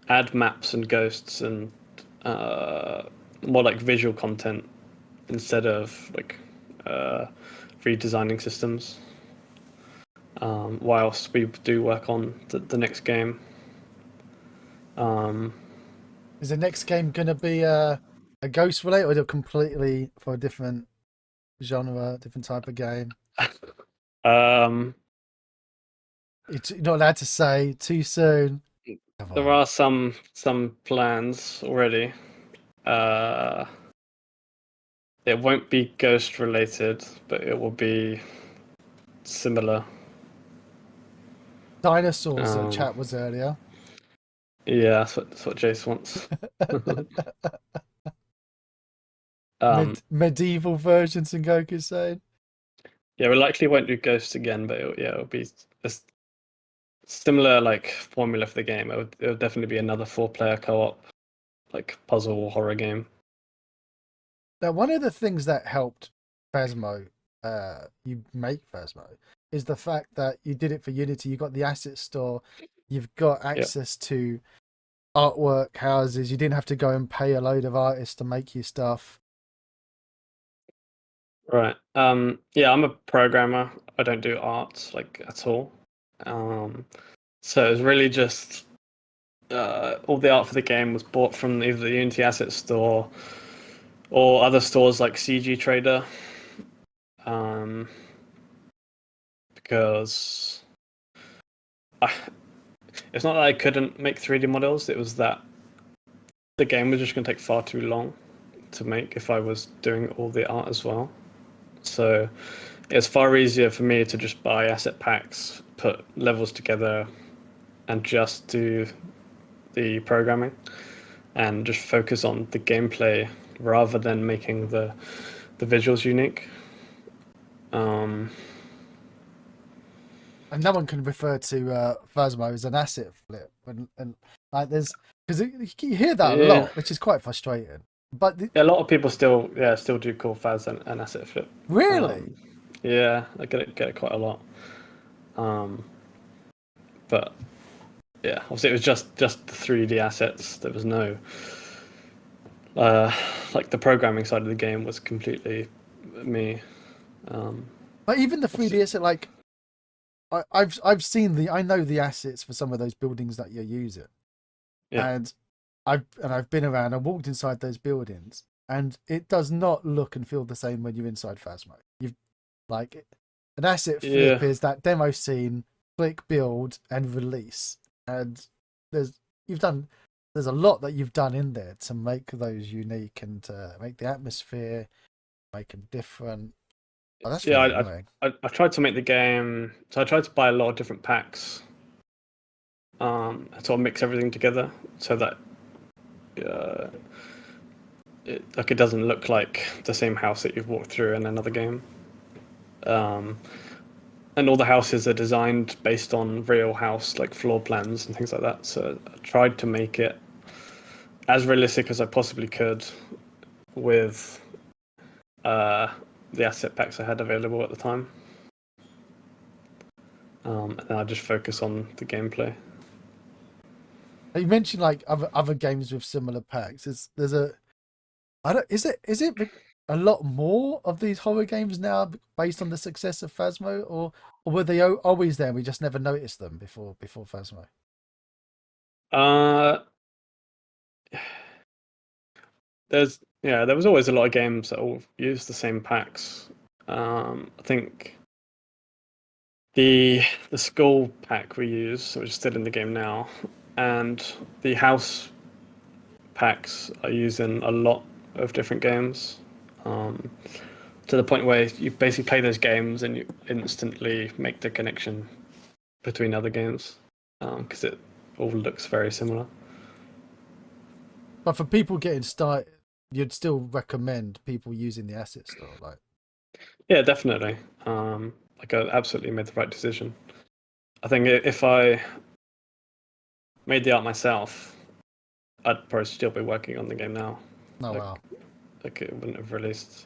add maps and ghosts and more like visual content instead of like redesigning systems. Whilst we do work on the next game. Is the next game going to be a ghost related or completely for a different genre, different type of game? You're not allowed to say too soon. There are some plans already. It won't be ghost related, but it will be similar. Dinosaurs that chat was earlier. Yeah, that's what Jace wants. Medieval versions and Goku's saying. Yeah, we likely won't do ghosts again, but it'll be a similar like formula for the game. It'll definitely be another 4-player co-op, like puzzle horror game. Now, one of the things that helped Phasmo, you make Phasmo, is the fact that you did it for Unity. You got the asset store, you've got access to artwork houses. You didn't have to go and pay a load of artists to make you stuff. Right. Yeah, I'm a programmer. I don't do art like at all. So it's really just all the art for the game was bought from either the Unity Asset Store or other stores like CG Trader. Because it's not that I couldn't make 3D models, it was that the game was just going to take far too long to make if I was doing all the art as well. So it's far easier for me to just buy asset packs, put levels together, and just do the programming and just focus on the gameplay rather than making the visuals unique. And no one can refer to Phasmo as an asset flip, and like there's because you hear that a lot, which is quite frustrating. But a lot of people still do call Phas an asset flip. Really? Yeah, I get it quite a lot. But yeah, obviously it was just the 3D assets. There was no like the programming side of the game was completely me. But even the Obviously, 3D asset, like I've seen I know the assets for some of those buildings that you're using, yeah, and I've been around. I walked inside those buildings, and it does not look and feel the same when you're inside Phasmo. You've like an asset yeah, flip is that demo scene, click build and release, and there's you've done there's a lot that you've done in there to make those unique and to make the atmosphere, make them different. Oh, that's yeah. really annoying. I tried to make the game, so I tried to buy a lot of different packs, sort of mix everything together so that uh, it doesn't look like the same house that you've walked through in another game. Um, and all the houses are designed based on real house like floor plans and things like that. So I tried to make it as realistic as I possibly could with uh, the asset packs I had available at the time. And then I just focus on the gameplay. You mentioned like other games with similar packs. There's a I don't is it a lot more of these horror games now based on the success of Phasmo, or were they always there and we just never noticed them before Phasmo? Uh, there was always a lot of games that all use the same packs. I think the school pack we use, which is still in the game now, and the house packs are used in a lot of different games. To the point where you basically play those games and you instantly make the connection between other games because it all looks very similar. But for people getting started, you'd still recommend people using the asset store, like Yeah, definitely. Like I absolutely made the right decision. I think if I made the art myself, I'd probably still be working on the game now. oh Like, wow. like it wouldn't have released.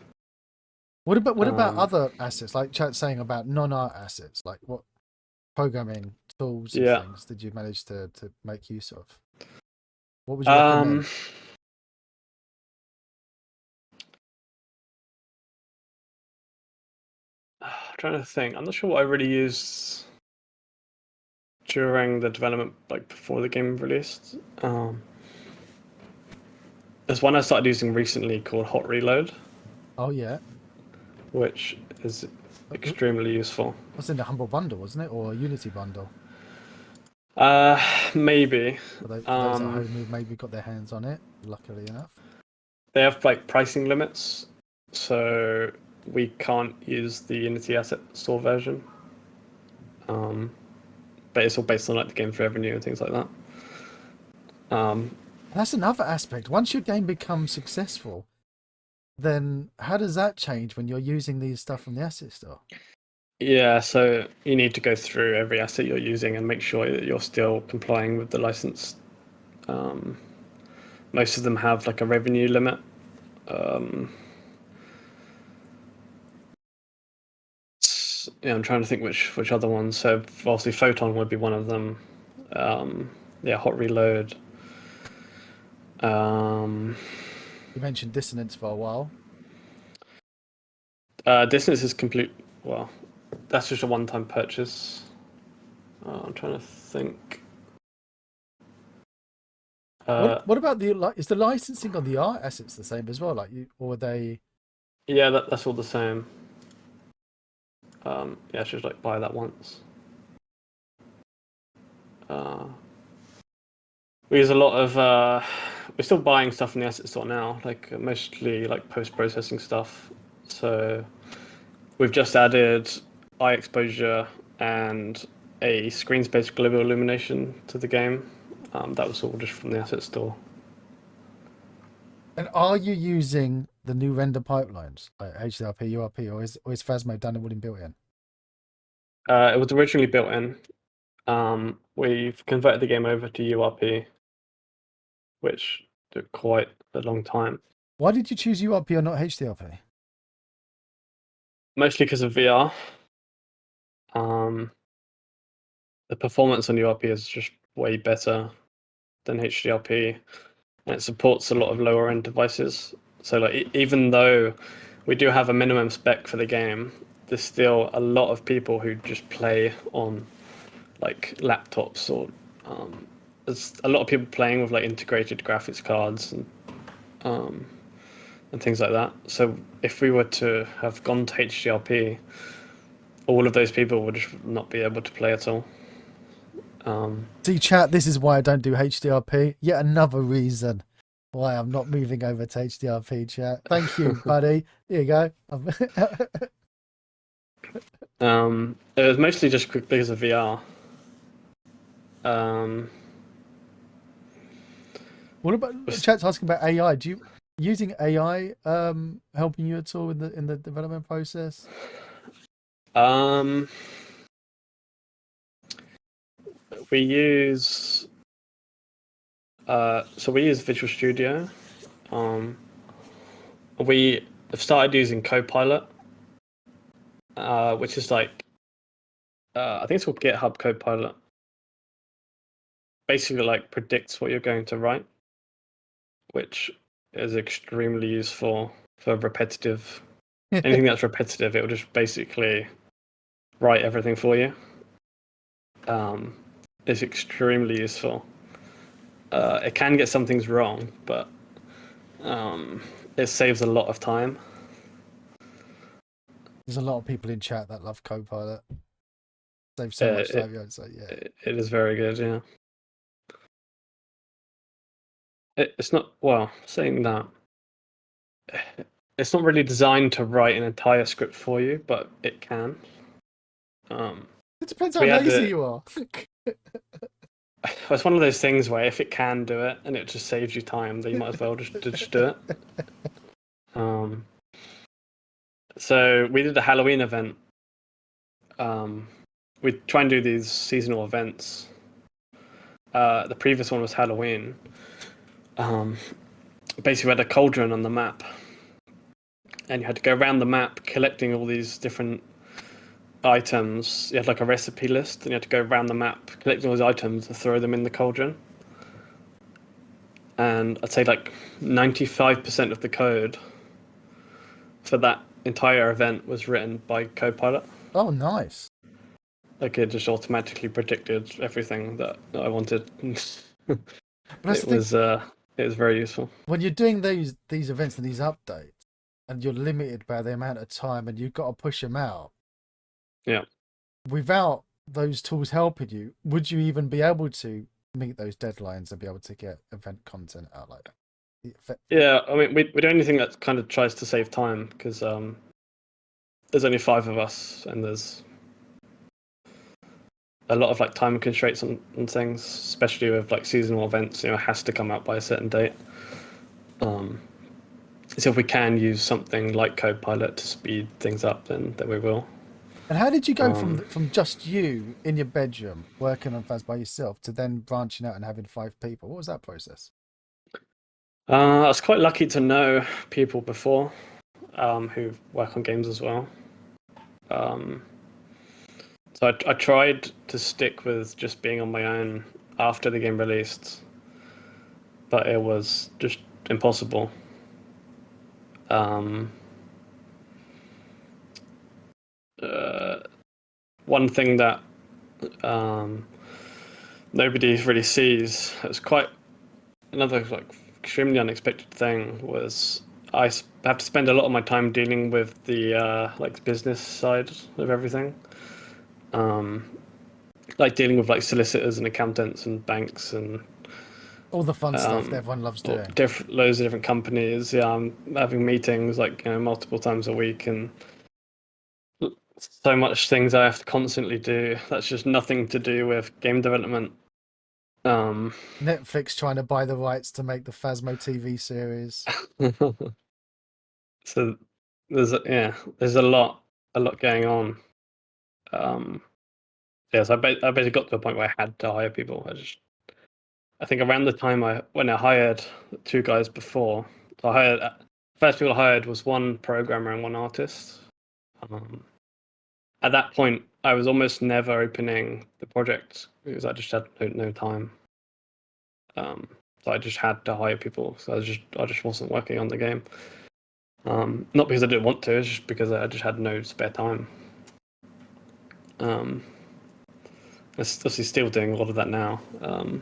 What about Um, other assets? Like chat saying about non-art assets, like what programming tools and yeah. things did you manage to make use of? What would you Um, recommend? I'm trying to think. I'm not sure what I really used during the development, like before the game released. There's one I started using recently called Hot Reload, Oh yeah, which is it extremely useful. was in the Humble Bundle, wasn't it, or Unity Bundle? Uh, Maybe. For those at Um, home who maybe got their hands on it, luckily enough. they have like pricing limits, so we can't use the Unity Asset Store version. Um, but it's all based on like the game's revenue and things like that. Um, That's another aspect. Once your game becomes successful, then how does that change when you're using these stuff from the asset store? yeah, so you need to go through every asset you're using and make sure that you're still complying with the license. Um, Most of them have like a revenue limit. Um, yeah, I'm trying to think which other ones. So obviously, Photon would be one of them. Yeah, Hot Reload. Um, You mentioned dissonance for a while. Distance is complete. Well, that's just a one-time purchase. I'm trying to think. What about the like? Is the licensing on the art assets the same as well? Like you, or are they? Yeah, that's all the same. Yeah, I should like buy that once. Uh, we use a lot of. We're still buying stuff from the asset store now, like mostly like post-processing stuff. So we've just added eye exposure and a screen space global illumination to the game. That was all just from the asset store. And are you using the new render pipelines, like HDRP, URP, or is Phasmo done and all in built in? It was originally built in. We've converted the game over to URP, which took quite a long time, Why did you choose URP or not HDRP? mostly because of VR. Um, the performance on URP is just way better than HDRP, and it supports a lot of lower end devices. So like even though we do have a minimum spec for the game, there's still a lot of people who just play on like laptops, or there's a lot of people playing with like integrated graphics cards and things like that. So if we were to have gone to HDRP, all of those people would just not be able to play at all. See, chat, this is why I don't do HDRP. Yet another reason why I'm not moving over to HDRP, chat. Thank you, buddy. Here you go. It was mostly just because of VR. What about chat's asking about AI? Do you using AI helping you at all in the development process? We use Visual Studio. We have started using Copilot, which is like I think it's called GitHub Copilot. Basically, like predicts what you're going to write, which is extremely useful for repetitive. Anything that's repetitive, it will just basically write everything for you. It's extremely useful. It can get some things wrong, but it saves a lot of time. There's a lot of people in chat that love Copilot. Saves so much time. So yeah, it is very good. Yeah, it's not saying that. It's not really designed to write an entire script for you, but it can. It depends how lazy you are. It's one of those things where if it can do it and it just saves you time, then you might as well just do it. So we did a Halloween event. We try and do these seasonal events. The previous one was Halloween. Basically, we had a cauldron on the map, and you had to go around the map collecting all these different items. You had like a recipe list, and you had to go around the map collecting all those items and throw them in the cauldron. And I'd say like 95% of the code for that entire event was written by Copilot. Oh, nice. Like it just automatically predicted everything that I wanted. It was very useful. When you're doing these events and these updates, and you're limited by the amount of time, and you've got to push them out. Yeah. Without those tools helping you, would you even be able to meet those deadlines and be able to get event content out like that? Yeah, I mean, we do anything that kind of tries to save time, because there's only 5 of us, and there's a lot of like time constraints on things, especially with like seasonal events. It has to come out by a certain date. So if we can use something like Copilot to speed things up, then we will. And how did you go from just you in your bedroom working on Phas by yourself to then branching out and having 5 people? What was that process? I was quite lucky to know people before who work on games as well. So I tried to stick with just being on my own after the game released, but it was just impossible. One thing that nobody really sees, it was quite another like extremely unexpected thing, was I have to spend a lot of my time dealing with the like business side of everything. Like dealing with like solicitors and accountants and banks and all the fun stuff that everyone loves doing. Loads of different companies. Yeah, I'm having meetings like multiple times a week, and so much things I have to constantly do. That's just nothing to do with game development. Netflix trying to buy the rights to make the Phasmo TV series. So there's a lot going on. So I basically got to a point where I had to hire people. I think around the time when I hired 2 guys before, so first people I hired was 1 programmer and 1 artist. At that point, I was almost never opening the project because I just had no time. So I just had to hire people. So I just wasn't working on the game. Not because I didn't want to, it's just because I just had no spare time. I'm obviously still doing a lot of that now. And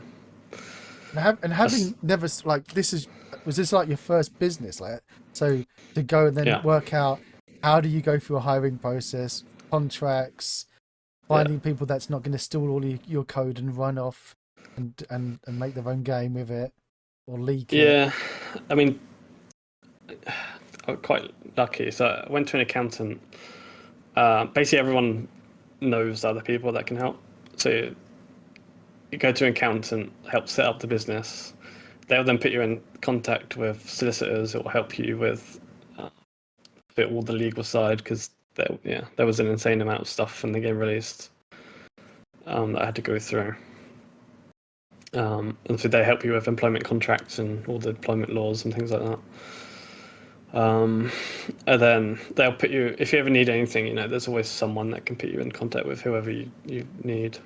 having never was this like your first business? Like, so to go and then work out how do you go through a hiring process, contracts, finding people that's not going to steal all your code and run off and make their own game with it or leak it. Yeah, I mean, I'm quite lucky. So I went to an accountant. Basically, everyone knows other people that can help. So you go to an accountant, help set up the business. They'll then put you in contact with solicitors who will help you with all the legal side, because there was an insane amount of stuff when the game released that I had to go through. And so they help you with employment contracts and all the employment laws and things like that. And then they'll put you, if you ever need anything, there's always someone that can put you in contact with whoever you need.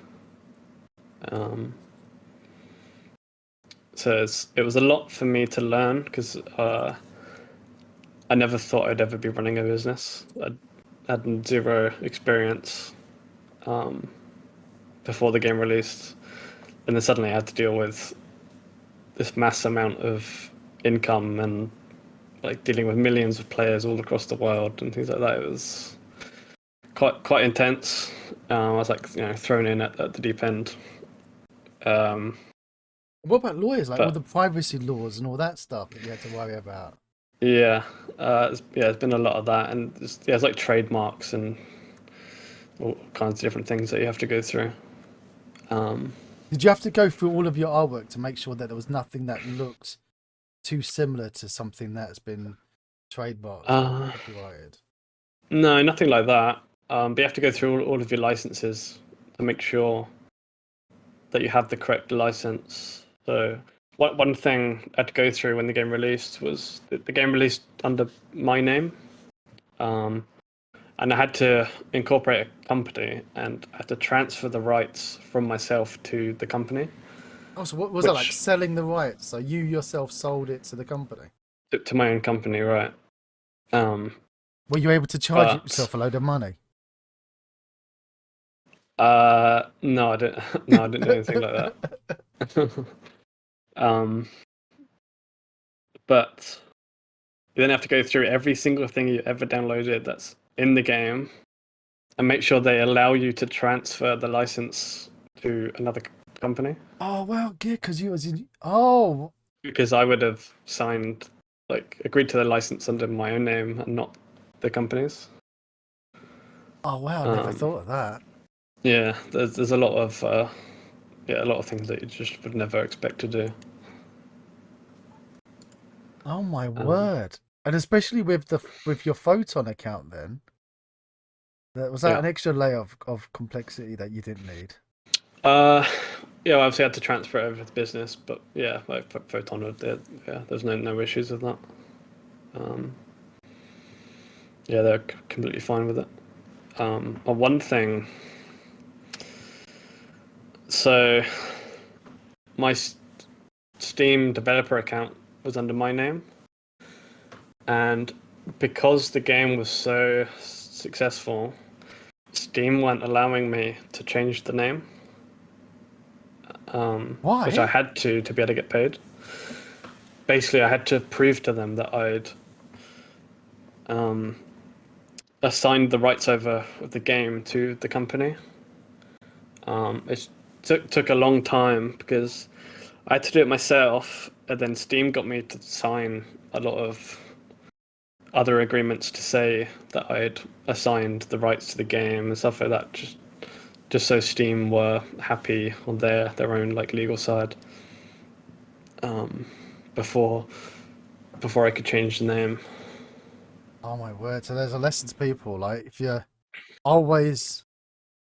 So it was a lot for me to learn, because I never thought I'd ever be running a business. I had zero experience before the game released, and then suddenly I had to deal with this mass amount of income and like dealing with millions of players all across the world and things like that. It was quite intense. I was like thrown in at the deep end. What about lawyers? Like all the privacy laws and all that stuff that you had to worry about. Yeah, there's been a lot of that, and it's like trademarks and all kinds of different things that you have to go through. Did you have to go through all of your artwork to make sure that there was nothing that looked too similar to something that's been trademarked or copyrighted? No, nothing like that. But you have to go through all of your licenses to make sure that you have the correct license. So one thing I had to go through when the game released was the game released under my name. And I had to incorporate a company, and I had to transfer the rights from myself to the company. Oh, so what was that, like selling the rights? So you yourself sold it to the company? To my own company, right. Were you able to charge yourself a load of money? No, I didn't. No, I didn't do anything like that. But you then have to go through every single thing you ever downloaded that's in the game and make sure they allow you to transfer the license to another company. Oh, well, yeah, because you was in... Oh. Because I would have signed, agreed to the license under my own name and not the company's. Oh, wow, I never thought of that. Yeah, there's a lot of a lot of things that you just would never expect to do. Oh my word! And especially with your Photon account, then was that an extra layer of complexity that you didn't need? Yeah, I obviously had to transfer it over to the business, but yeah, like Photon, there's no issues with that. Yeah, they're completely fine with it. One thing. So, my Steam developer account was under my name, and because the game was so successful, Steam weren't allowing me to change the name. Why? Which I had to be able to get paid. Basically, I had to prove to them that I'd assigned the rights over of the game to the company. It took a long time because I had to do it myself, and then Steam got me to sign a lot of other agreements to say that I'd assigned the rights to the game and stuff like that, just so Steam were happy on their own legal side. Before I could change the name. Oh my word! So there's a lesson to people. Like, if you're always,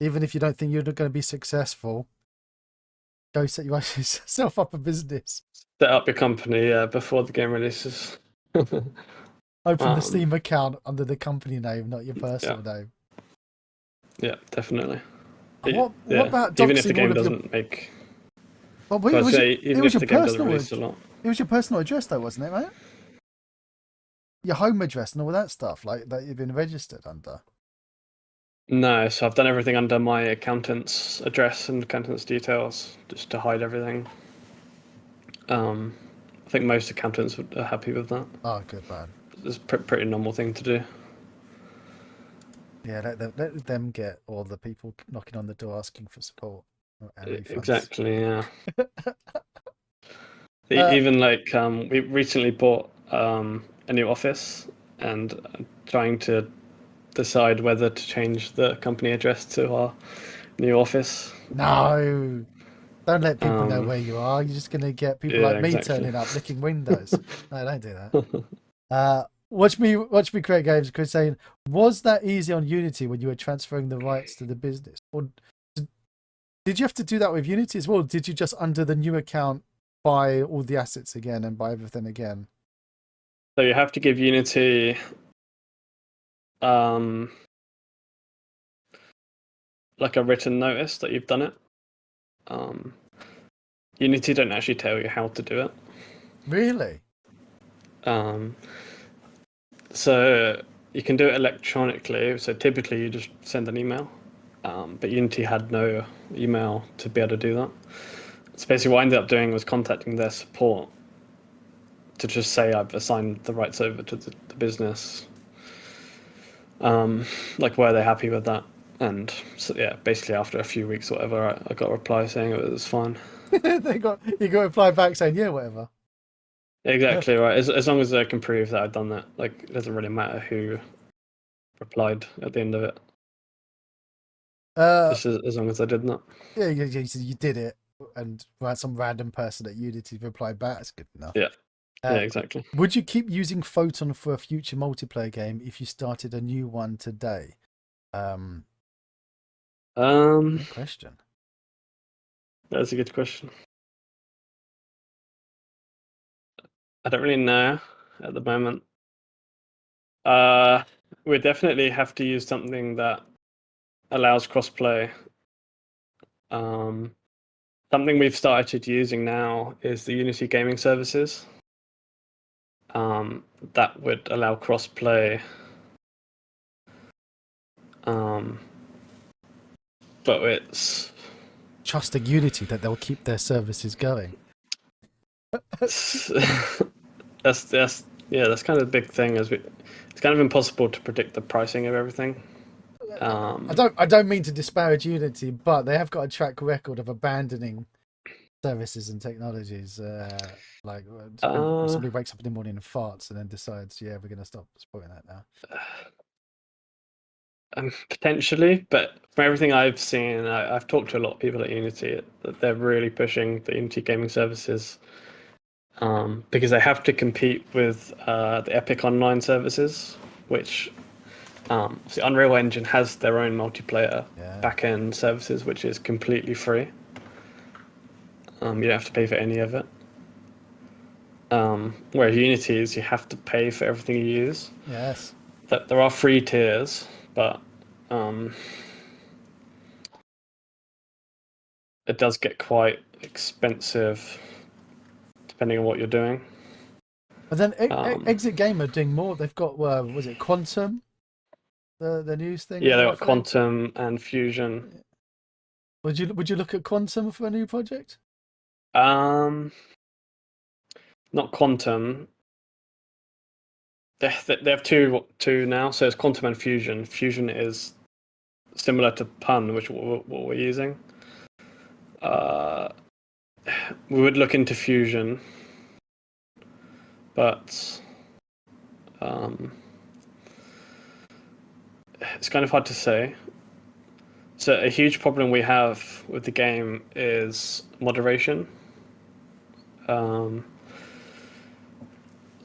even if you don't think you're going to be successful, go set yourself up a business. Set up your company before the game releases. Open the Steam account under the company name, not your personal name. Yeah, definitely. What about Even if the doxing all game of your? doesn't make, Well, wait, so it I'd was say it even was if your the game doesn't personal release a lot. it was your personal address though, wasn't it, mate? Your home address and all that stuff, like that you've been registered under. No, so I've done everything under my accountant's address and accountant's details, just to hide everything. I think most accountants are happy with that. Oh, good man. It's a pretty normal thing to do. Yeah, let them get all the people knocking on the door asking for support and refunds. Exactly, yeah. Uh, Even like we recently bought a new office, and trying to decide whether to change the company address to our new office. no, don't let people know Um, where you are. You're just gonna get people yeah, like me exactly. turning up licking windows. No, don't do that. Watch me create games. Chris saying, was that easy on Unity when you were transferring the rights to the business, or did you have to do that with Unity as well? Did you just under the new account buy all the assets again and buy everything again? So you have to give Unity like a written notice that you've done it. Um, Unity don't actually tell you how to do it. Really? Um, so you can do it electronically. So typically you just send an email, but Unity had no email to be able to do that. So basically what I ended up doing was contacting their support to just say I've assigned the rights over to the business. Like, were they happy with that? And so, yeah, basically after a few weeks or whatever, I got a reply saying it was fine. You got a reply back saying, yeah, whatever. Exactly right. As long as I can prove that I've done that, like, it doesn't really matter who replied at the end of it. Just as long as I did that. Yeah, you did it, and some random person at Unity replied back. That's good enough. Yeah. Yeah, exactly. Would you keep using Photon for a future multiplayer game if you started a new one today? Good question. That's a good question. I don't really know at the moment. We definitely have to use something that allows crossplay. Something we've started using now is the Unity gaming services. That would allow crossplay. But it's Trusting Unity that they'll keep their services going. that's kind of the big thing. It's kind of impossible to predict the pricing of everything. I don't mean to disparage Unity, but they have got a track record of abandoning services and technologies. Like somebody wakes up in the morning and farts and then decides, yeah, we're going to stop supporting that now. Potentially, but from everything I've seen, I've talked to a lot of people at Unity that they're really pushing the Unity gaming services, because they have to compete with the Epic Online services, which the Unreal Engine has their own multiplayer backend services, which is completely free. You don't have to pay for any of it. Whereas Unity is you have to pay for everything you use. Yes. There are free tiers, but it does get quite expensive depending on what you're doing. But then Exit Game are doing more. They've got was it Quantum, the news thing? Yeah, they got Quantum and Fusion. Would you look at Quantum for a new project? Not Quantum. They have two now, so it's Quantum and Fusion. Fusion is similar to Pun, which what we're using. We would look into Fusion, but it's kind of hard to say. So a huge problem we have with the game is moderation.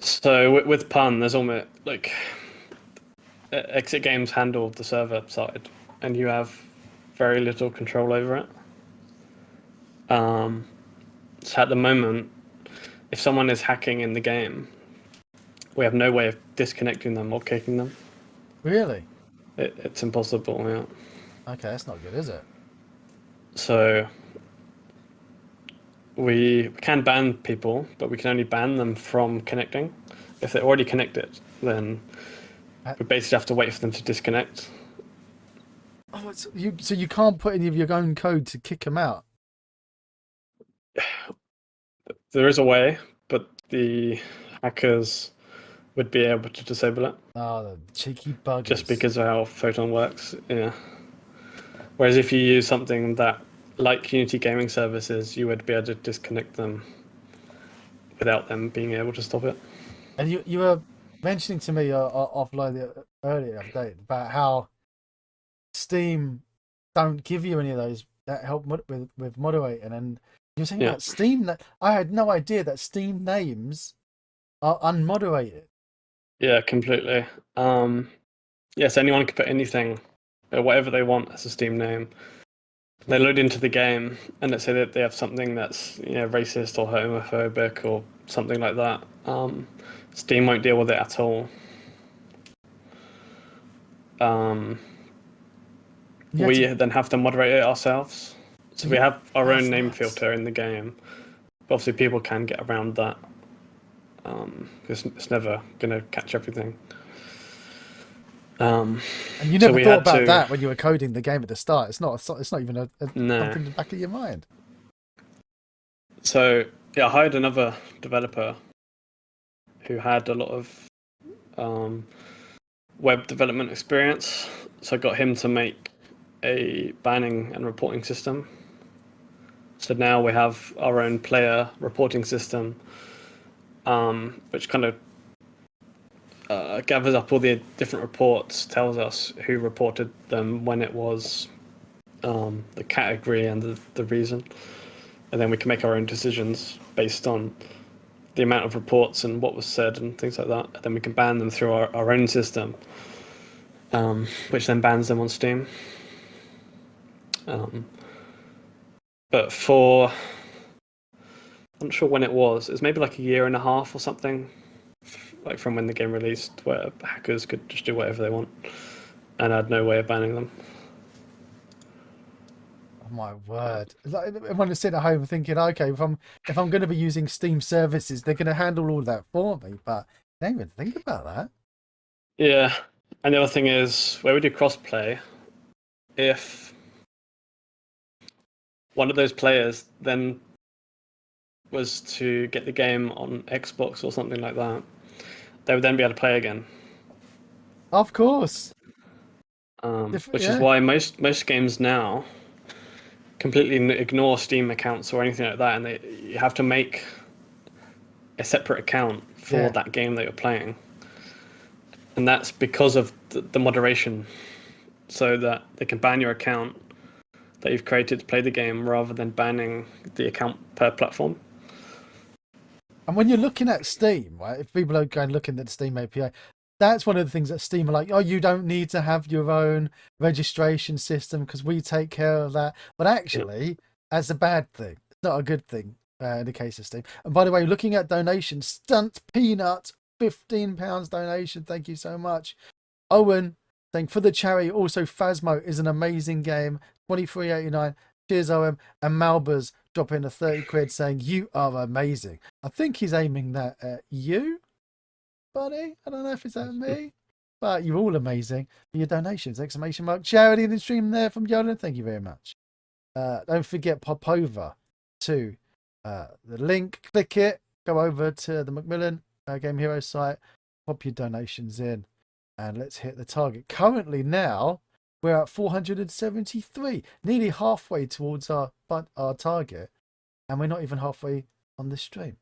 So with Pun, there's almost like Exit Games handle the server side, and you have very little control over it. So at the moment, if someone is hacking in the game, we have no way of disconnecting them or kicking them. Really? It's impossible. Yeah. Okay, that's not good, is it? So we can ban people, but we can only ban them from connecting. If they're already connected, then we basically have to wait for them to disconnect. Oh, so you can't put any of your own code to kick them out? There is a way, but the hackers would be able to disable it. Oh, the cheeky buggers. Just because of how Photon works, yeah. Whereas if you use something that, like Unity Gaming Services, you would be able to disconnect them without them being able to stop it. And you were mentioning to me offline the earlier update about how Steam don't give you any of those that help with moderating, and you were saying about Steam that I had no idea that Steam names are unmoderated. Yeah, completely. Yes, anyone can put anything, whatever they want as a Steam name. They load into the game, and let's say that they have something that's racist or homophobic or something like that. Steam won't deal with it at all. We then have to moderate it ourselves. So we have our own name filter in the game. But obviously, people can get around that. It's never going to catch everything. And you never thought about that when you were coding the game at the start. It's not even something in the back of your mind. So I hired another developer who had a lot of web development experience. So I got him to make a banning and reporting system. So now we have our own player reporting system, which kind of gathers up all the different reports, tells us who reported them, when it was, the category and the reason. And then we can make our own decisions based on the amount of reports and what was said and things like that. And then we can ban them through our own system, which then bans them on Steam. But I'm not sure when it was maybe like a year and a half or something, like from when the game released, where hackers could just do whatever they want, and I had no way of banning them. Oh my word! Like, everyone is sitting at home thinking, okay, if I'm going to be using Steam services, they're going to handle all that for me, but they don't even think about that. Yeah, and the other thing is, where we do crossplay, if one of those players then was to get the game on Xbox or something like that, they would then be able to play again. Of course. Which is why most games now completely ignore Steam accounts or anything like that, and you have to make a separate account for that game that you're playing. And that's because of the moderation, so that they can ban your account that you've created to play the game rather than banning the account per platform. And when you're looking at Steam, right, if people are going looking at the Steam API, that's one of the things that Steam are like, oh, you don't need to have your own registration system because we take care of that. But actually, that's a bad thing. It's not a good thing in the case of Steam. And by the way, looking at donations, Stunt Peanut, £15 donation. Thank you so much. Owen saying for the charity, also Phasmo is an amazing game. $23.89. Cheers, Owen. And Malbers dropping a 30 quid saying you are amazing. I think he's aiming that at you, buddy. I don't know if it's at me, but you're all amazing for your donations. Exclamation mark. Charity in the stream there from Yolan. Thank you very much. Don't forget, pop over to the link, click it, go over to the Macmillan Game Hero site, pop your donations in, and let's hit the target. Currently now, we're at 473, nearly halfway towards our target, and we're not even halfway on the stream.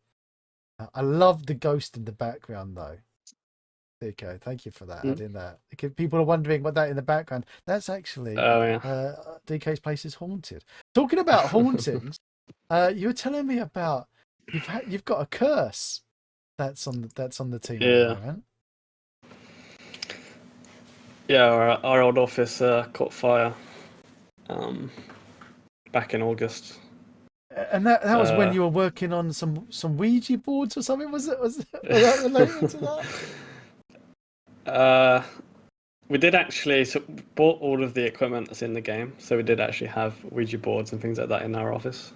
I love the ghost in the background, though. Okay, thank you for that. Adding that. People are wondering what that in the background. That's actually DK's place is haunted. Talking about hauntings, you were telling me about you've got a curse that's on the team at the moment. Yeah, our old office caught fire back in August. And that was when you were working on some Ouija boards or something, was that related to that? We did actually bought all of the equipment that's in the game, so we did actually have Ouija boards and things like that in our office.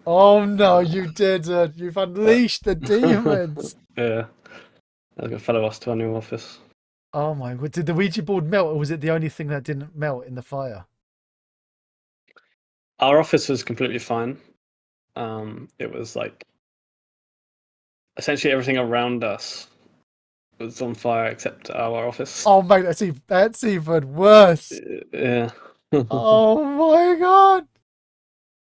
Oh no, you didn't. You've unleashed the demons. Yeah, that's gonna follow us to our new office. Oh my god. Did the Ouija board melt, or was it the only thing that didn't melt in the fire? Our office was completely fine. It was like essentially everything around us was on fire except our office. Oh mate, that's even worse. Yeah. Oh my god.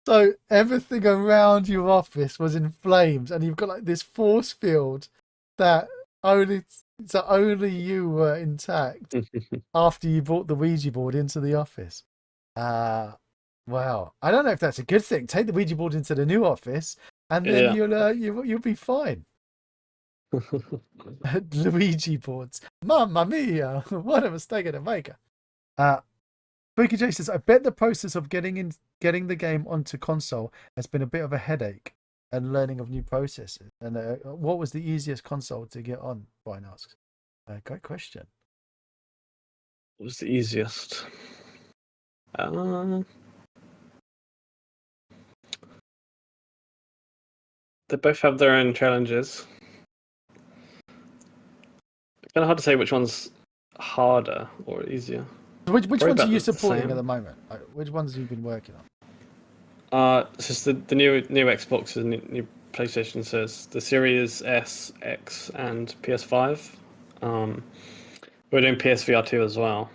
So everything around your office was in flames, and you've got like this force field that only you were intact after you brought the Ouija board into the office. Wow. I don't know if that's a good thing. Take the Ouija board into the new office, and then Yeah. you'll be fine. Luigi boards. Mamma mia! What a mistake to make. Spooky J says, I bet the process of getting the game onto console has been a bit of a headache and learning of new processes. And what was the easiest console to get on? Brian asks. Great question. What was the easiest? They both have their own challenges. It's kind of hard to say which one's harder or easier. Which ones are you supporting same. at the moment? Which ones have you been working on? It's just the new Xbox and new PlayStation says the Series S, X, and PS5. We're doing PSVR 2 as well.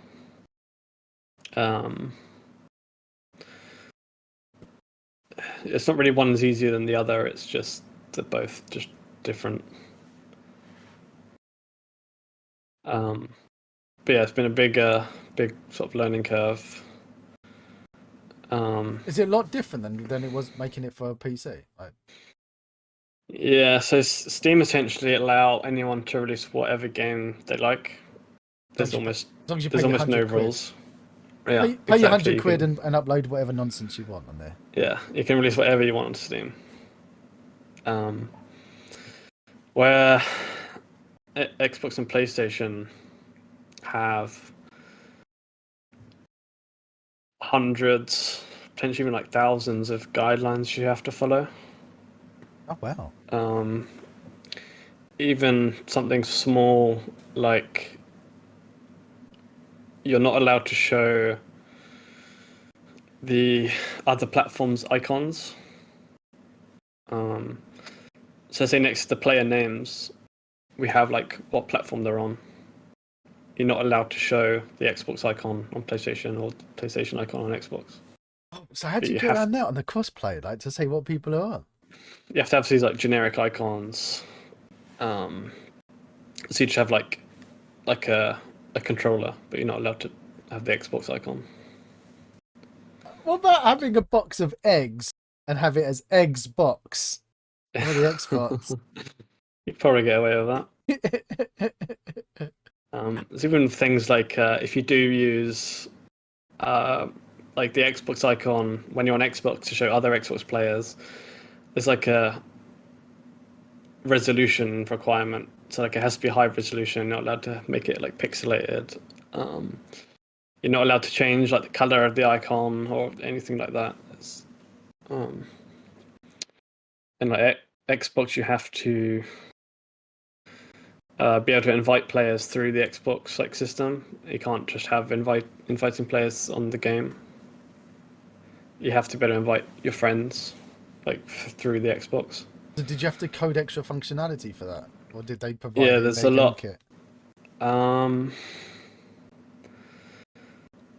It's not really one's easier than the other. It's just they're both just different. But yeah, it's been a big sort of learning curve. Is it a lot different than it was making it for a PC? Yeah, so Steam essentially allow anyone to release whatever game they like. There's almost no rules. Yeah, pay your £100 and upload whatever nonsense you want on there. Yeah, you can release whatever you want on Steam. Where Xbox and PlayStation have hundreds, potentially even like thousands of guidelines you have to follow. Oh wow. Even something small like you're not allowed to show the other platforms' icons. So say next to the player names, we have like what platform they're on. You're not allowed to show the Xbox icon on PlayStation or the PlayStation icon on Xbox. Oh, so how do you get around that on the crossplay, like to say what people are on? You have to have these like generic icons. So you just have like a controller, but you're not allowed to have the Xbox icon. What about having a box of eggs and have it as eggs box for the Xbox? You'd probably get away with that. There's even things like if you do use like the Xbox icon when you're on Xbox to show other Xbox players, there's like a resolution requirement. So like it has to be high resolution. You're not allowed to make it like pixelated. You're not allowed to change like the color of the icon or anything like that. And like Xbox, you have to be able to invite players through the Xbox like system. You can't just have inviting players on the game. You have to be able to invite your friends like through the Xbox. So did you have to code extra functionality for that, or did they provide? Yeah, there's a lot. Kit? No,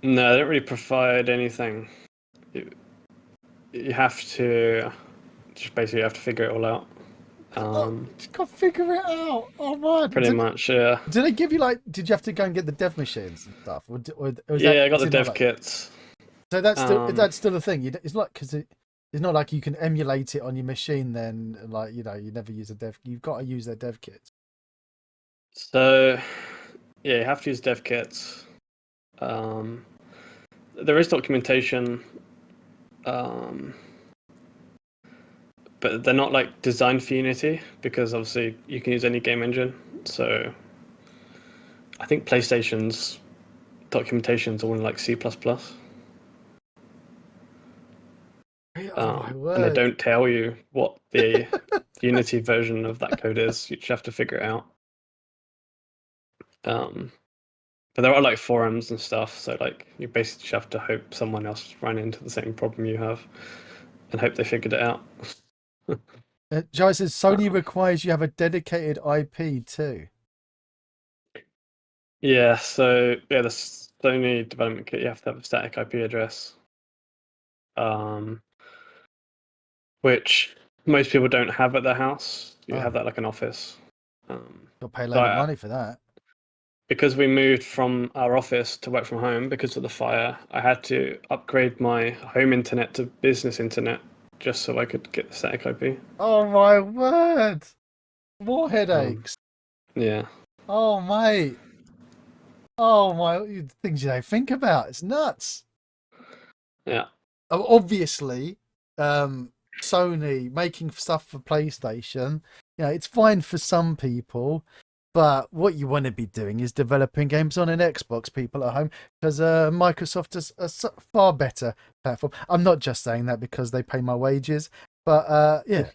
they don't really provide anything. You have to just basically have to figure it all out. Just gotta figure it out. Oh man! Pretty much, yeah. Did they give you like? Did you have to go and get the dev machines and stuff? Or I got the dev kits. So that's still a thing. It's not because it's not like you can emulate it on your machine. Then like you never use a dev. You've got to use their dev kits. So yeah, you have to use dev kits. There is documentation, but they're not like designed for Unity because obviously you can use any game engine. So I think PlayStation's documentation's all in like C++. Oh my And they word! don't tell you what the Unity version of that code is. You just have to figure it out. But there are like forums and stuff, so like you basically just have to hope someone else ran into the same problem you have, and hope they figured it out. Jai says Sony requires you have a dedicated IP too. Yeah, so yeah, the Sony development kit, you have to have a static IP address, which most people don't have at their house. You have that like an office. You'll pay a load of money for that. Because we moved from our office to work from home because of the fire, I had to upgrade my home internet to business internet just so I could get the static IP. Oh my word! More headaches. Yeah. Oh mate. Oh my, things you don't think about. It's nuts. Yeah. Obviously, Sony making stuff for PlayStation, it's fine for some people, but what you want to be doing is developing games on an Xbox, people at home, because Microsoft is a far better platform. I'm not just saying that because they pay my wages, but yeah.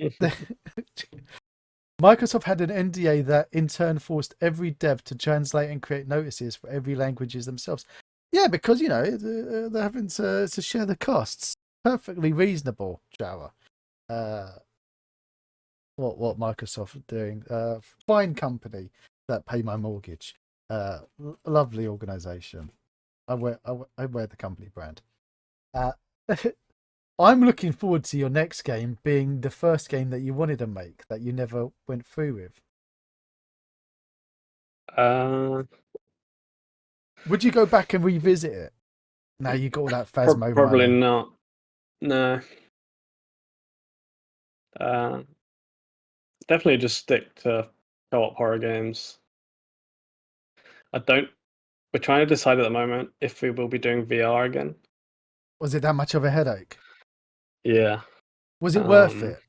Microsoft had an NDA that in turn forced every dev to translate and create notices for every languages themselves. Yeah, because they're having to share the costs. Perfectly reasonable, Java. What Microsoft are doing? Fine company that pay my mortgage. Lovely organisation. I wear the company brand. I'm looking forward to your next game being the first game that you wanted to make that you never went through with. Would you go back and revisit it? Now you got all that Phasmo probably money. not. No. Definitely just stick to co-op horror games. We're trying to decide at the moment if we will be doing VR again. Was it that much of a headache? Yeah. Was it worth it?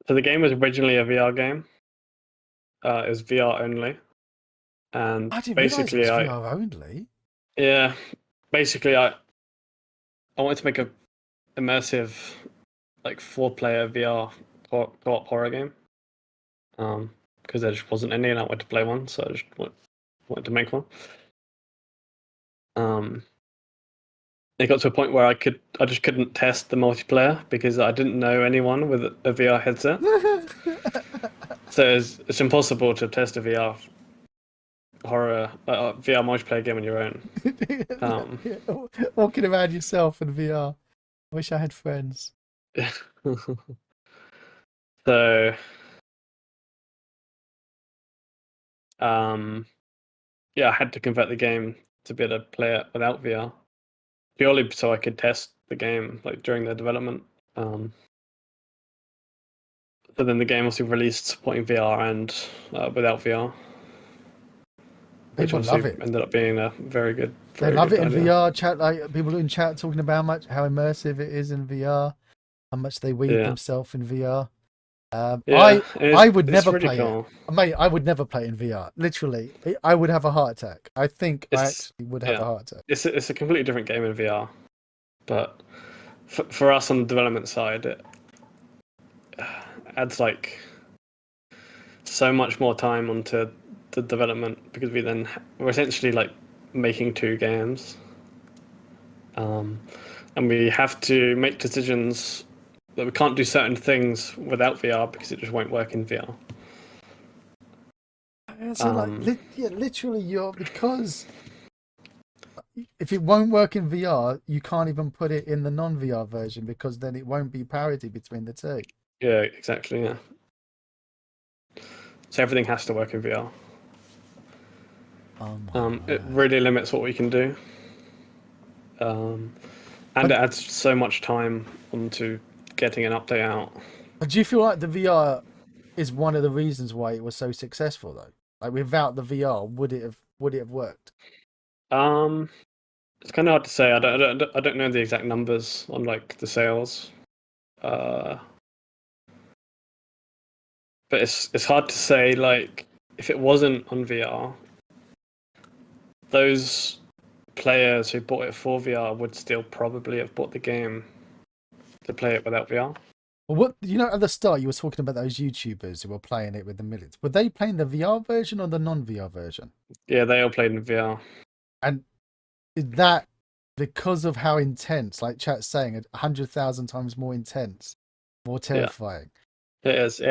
So the game was originally a VR game. It was VR only. And I didn't realise it basically was VR only. Yeah. Basically I wanted to make a immersive like 4-player VR co-op horror game. Because there just wasn't any and I wanted to play one, so I just wanted to make one. It got to a point where I just couldn't test the multiplayer because I didn't know anyone with a VR headset. So it's impossible to test a VR horror VR multiplayer game on your own. Walking around yourself in VR. I wish I had friends. So yeah, I had to convert the game to be able to play it without VR, purely so I could test the game like during the development. So then the game also released supporting VR and without VR, which People obviously love it. ended up being a very good. They love it in idea. VR. Chat, like people in chat talking about how immersive it is in VR, how much they weed themselves in VR. I would never really play cool. it, mate. I would never play it in VR. Literally, I would have a heart attack. I think I actually would have a heart attack. It's a completely different game in VR, but for us on the development side, it adds like so much more time onto the development because we're essentially like making 2 games, and we have to make decisions that we can't do certain things without VR because it just won't work in VR. So literally, because if it won't work in VR, you can't even put it in the non-VR version because then it won't be parity between the two. Yeah, exactly. Yeah. So everything has to work in VR. It really limits what we can do, and it adds so much time onto getting an update out. But do you feel like the VR is one of the reasons why it was so successful, though? Like without the VR, would it have worked? It's kind of hard to say. I don't know the exact numbers on like the sales, but it's hard to say like if it wasn't on VR, those players who bought it for VR would still probably have bought the game to play it without VR. Well, what at the start you were talking about those YouTubers who were playing it with the millions. Were they playing the VR version or the non-VR version? Yeah, they all played in VR. And is that because of how intense, like chat's saying, 100,000 times more intense, more terrifying? It is.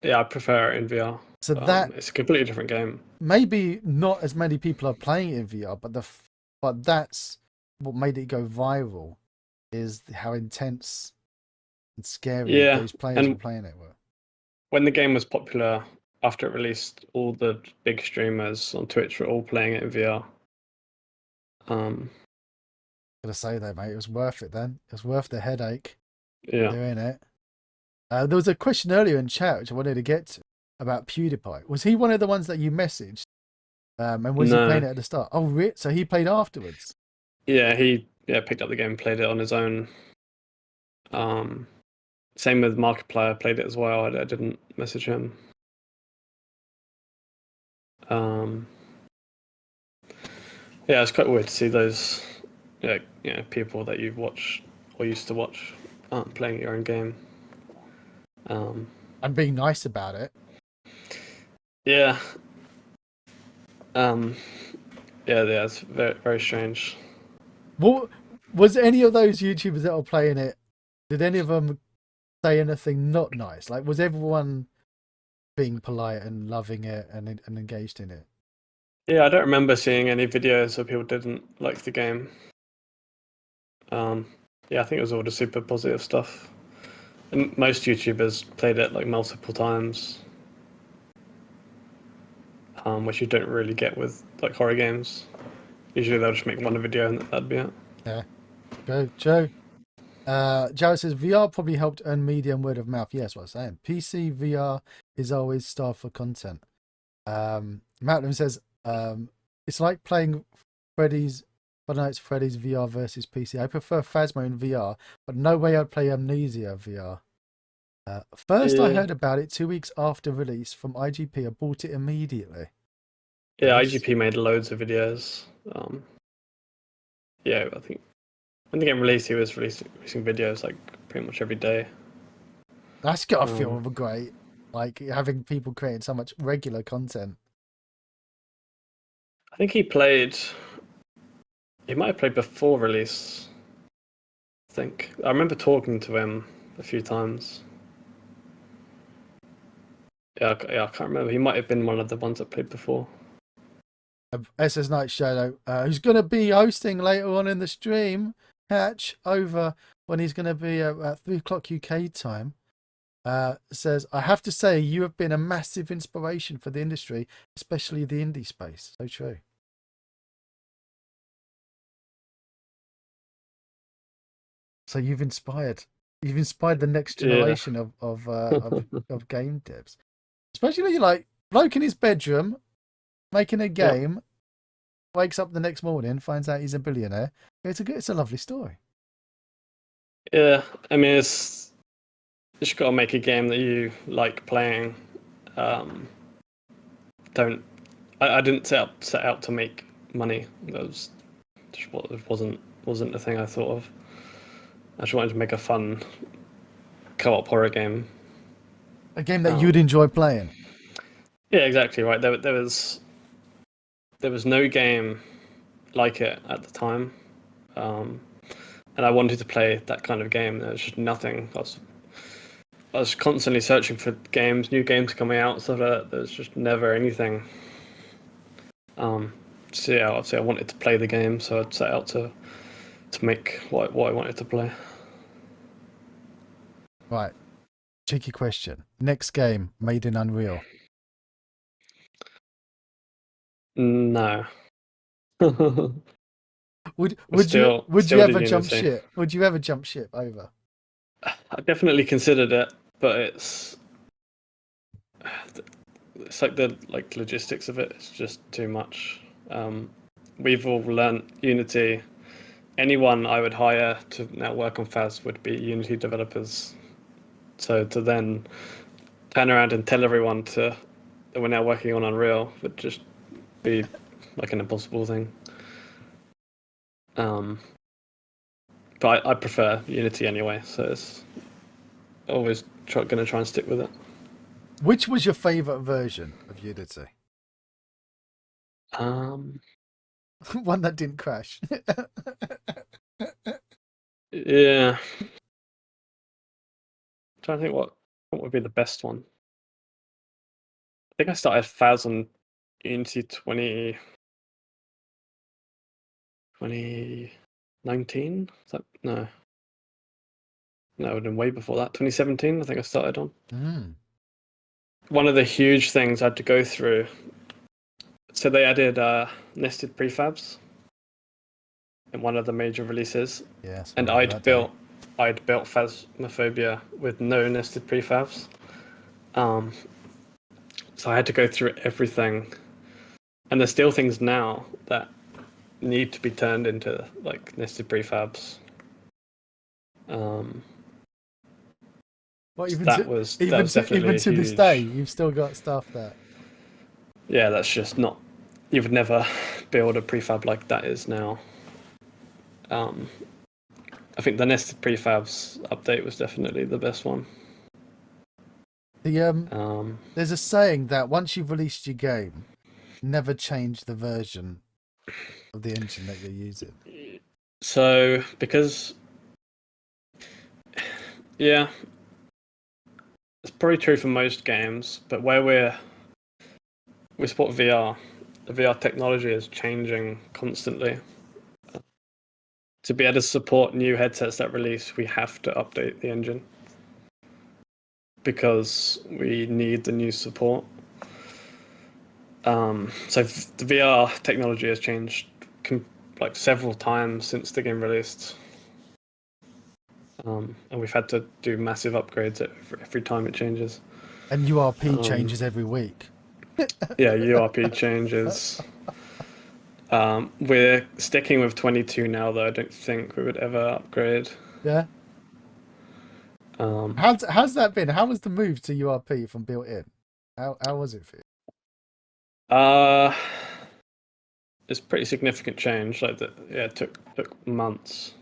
I prefer it in VR. So that it's a completely different game. maybe not as many people are playing it in VR, but that's what made it go viral, is how intense and scary those players were playing it were. When the game was popular, after it released, all the big streamers on Twitch were all playing it in VR. Gotta say though, mate, it was worth it then. It was worth the headache doing it. There was a question earlier in chat which I wanted to get to about PewDiePie. Was he one of the ones that you messaged? And was he playing it at the start? Oh, really? So he played afterwards? Yeah, he picked up the game and played it on his own. Same with Markiplier, played it as well. I didn't message him. It's quite weird to see those people that you've watched or used to watch playing your own game. And being nice about it. Yeah. It's very, very strange. What was any of those YouTubers that were playing it? Did any of them say anything not nice? Like, was everyone being polite and loving it and engaged in it? Yeah, I don't remember seeing any videos where people didn't like the game. I think it was all the super positive stuff. And most YouTubers played it like multiple times, which you don't really get with like horror games. Usually they'll just make one video and that'd be it. Yeah. Go, Joe. Joe says VR probably helped earn media and word of mouth. Yes, what I'm saying. PC VR is always starved for content. Macmillan says it's like playing Freddy's VR versus PC. I prefer Phasmo in VR, but no way I'd play Amnesia VR. First I heard about it 2 weeks after release from IGP. I bought it immediately. Yeah, IGP made loads of videos. I think when the game released, he was releasing videos like pretty much every day. That's gotta feel great, like having people creating so much regular content. I think he might have played before release. I remember talking to him a few times. I can't remember. He might have been one of the ones that played before. SS Night Shadow, who's going to be hosting later on in the stream, Hatch, over when he's going to be at 3 o'clock UK time, says, I have to say, you have been a massive inspiration for the industry, especially the indie space. So true. So you've inspired the next generation of game devs, especially like bloke in his bedroom making a game, wakes up the next morning, finds out he's a billionaire. It's a lovely story. Yeah, I mean, you just got to make a game that you like playing. I didn't set out to make money. That was just wasn't the thing I thought of. I just wanted to make a fun co-op horror game. A game that you'd enjoy playing. Yeah, exactly right. There was no game like it at the time, and I wanted to play that kind of game. There was just nothing. I was constantly searching for new games coming out, so that there's just never anything. Obviously I wanted to play the game, so I'd set out to make what I wanted to play. Right. Cheeky question. Next game made in Unreal. No. Would you ever jump ship? Would you ever jump ship over? I definitely considered it, but it's like the logistics of it. It's just too much. We've all learnt Unity. Anyone I would hire to now work on Phas would be Unity developers. So to then turn around and tell everyone that we're now working on Unreal would just be like an impossible thing. But I prefer Unity anyway, so it's always going to try and stick with it. Which was your favorite version of Unity? One that didn't crash. Yeah. I'm trying to think what would be the best one. I think I started Phas on Unity 2019. No, it would have been way before that. 2017, I think I started on. One of the huge things I had to go through. So they added nested prefabs in one of the major releases. Yes. And I'd built Phasmophobia with no nested prefabs. So I had to go through everything. And there's still things now that need to be turned into like nested prefabs. Well, even that was definitely to this day, you've still got stuff that. Yeah, that's just not. You would never build a prefab like that is now. I think the nested prefabs update was definitely the best one. There's a saying that once you've released your game, never change the version of the engine that you're using. So because, yeah, it's probably true for most games, but where we support VR, the VR technology is changing constantly. To be able to support new headsets that release, we have to update the engine because we need the new support. So the VR technology has changed like several times since the game released, and we've had to do massive upgrades every time it changes. And URP changes every week. Yeah, URP changes. We're sticking with 22 now, though. I don't think we would ever upgrade. Yeah. How's that been? How was the move to URP from built-in? How was it for you? It's pretty significant change. Like that, yeah, it took months.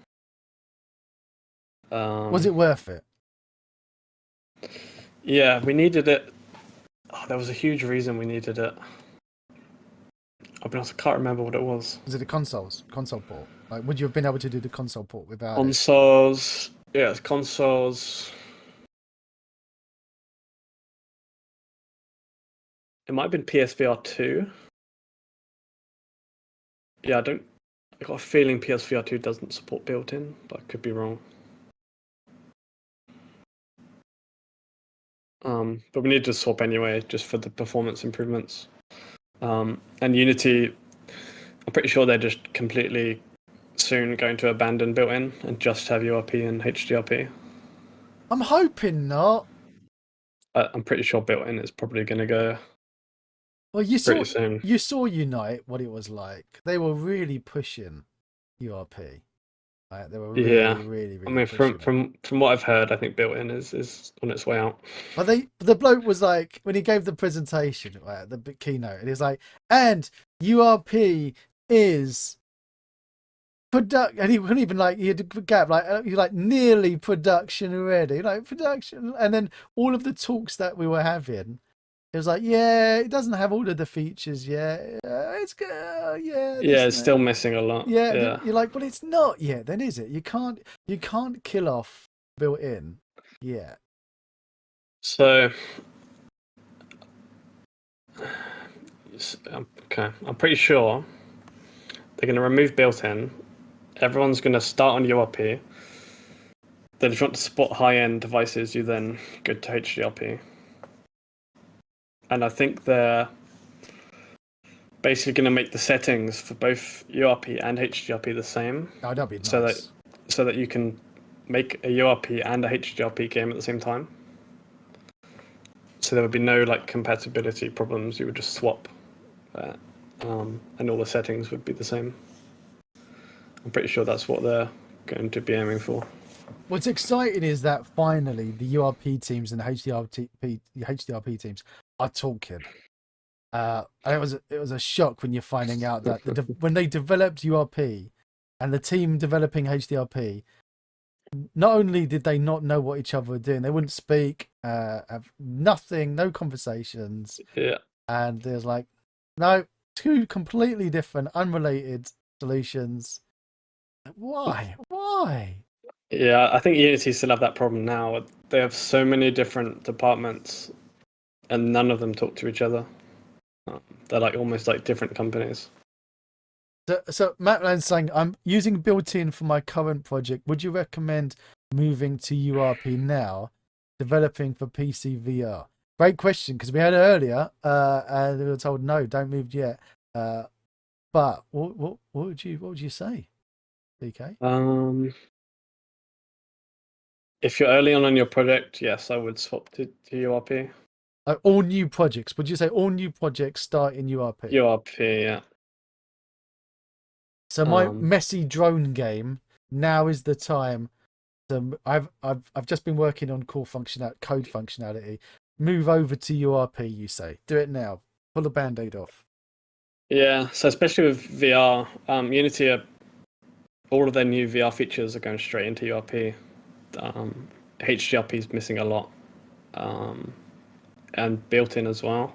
Was it worth it? Yeah, we needed it. Oh, there was a huge reason we needed it. I'll be honest, I can't remember what it was. Was it the console port? Like, would you have been able to do the console port without consoles? It? Yeah, consoles. It might have been PSVR 2. Yeah, I got a feeling PSVR 2 doesn't support built-in, but I could be wrong. But we need to swap anyway, just for the performance improvements. And Unity, I'm pretty sure they're just completely soon going to abandon built-in and just have URP and HDRP. I'm hoping not. I'm pretty sure built-in is probably going to go. Well, you soon. You saw Unite, what it was like. They were really pushing URP. Like, they were really. I mean, from what I've heard, I think built-in is on its way out. But the bloke was like, when he gave the presentation, like, the keynote, and he was like, and URP is and he couldn't even, like, he had a gap, like, he like nearly production ready, like production, and then all of the talks that we were having, it was like, yeah, it doesn't have all of the features yet. It's good, yeah. Yeah, it's still missing a lot. Yeah, you're like, well, it's not yet, then, is it? You can't kill off built-in yet. So, okay, I'm pretty sure they're going to remove built-in. Everyone's going to start on URP. Then if you want to support high-end devices, you then go to HDRP. And I think they're basically going to make the settings for both URP and HDRP the same. Oh, that'd be nice. So that you can make a URP and a HDRP game at the same time. So there would be no like compatibility problems. You would just swap that, and all the settings would be the same. I'm pretty sure that's what they're going to be aiming for. What's exciting is that finally the URP teams and the HDRP teams are talking, it was a shock when you're finding out that when they developed URP and the team developing HDRP, not only did they not know what each other were doing, they wouldn't speak, have nothing, no conversations. Yeah. And there's like, no, two completely different, unrelated solutions. Why? Why? Yeah, I think Unity still have that problem now. They have so many different departments, and none of them talk to each other. They're like almost like different companies. So Macmillan's saying, I'm using built-in for my current project. Would you recommend moving to URP now, developing for PC VR? Great question, because we had it earlier, and we were told no, don't move yet. But what would you say, DK? If you're early on your project, yes, I would swap to URP. All new projects. Would you say all new projects start in URP? URP, yeah. So my messy drone game, now is the time. I've just been working on code functionality. Move over to URP, you say. Do it now. Pull the band-aid off. Yeah, so especially with VR, Unity, all of their new VR features are going straight into URP. HDRP is missing a lot, and built-in as well.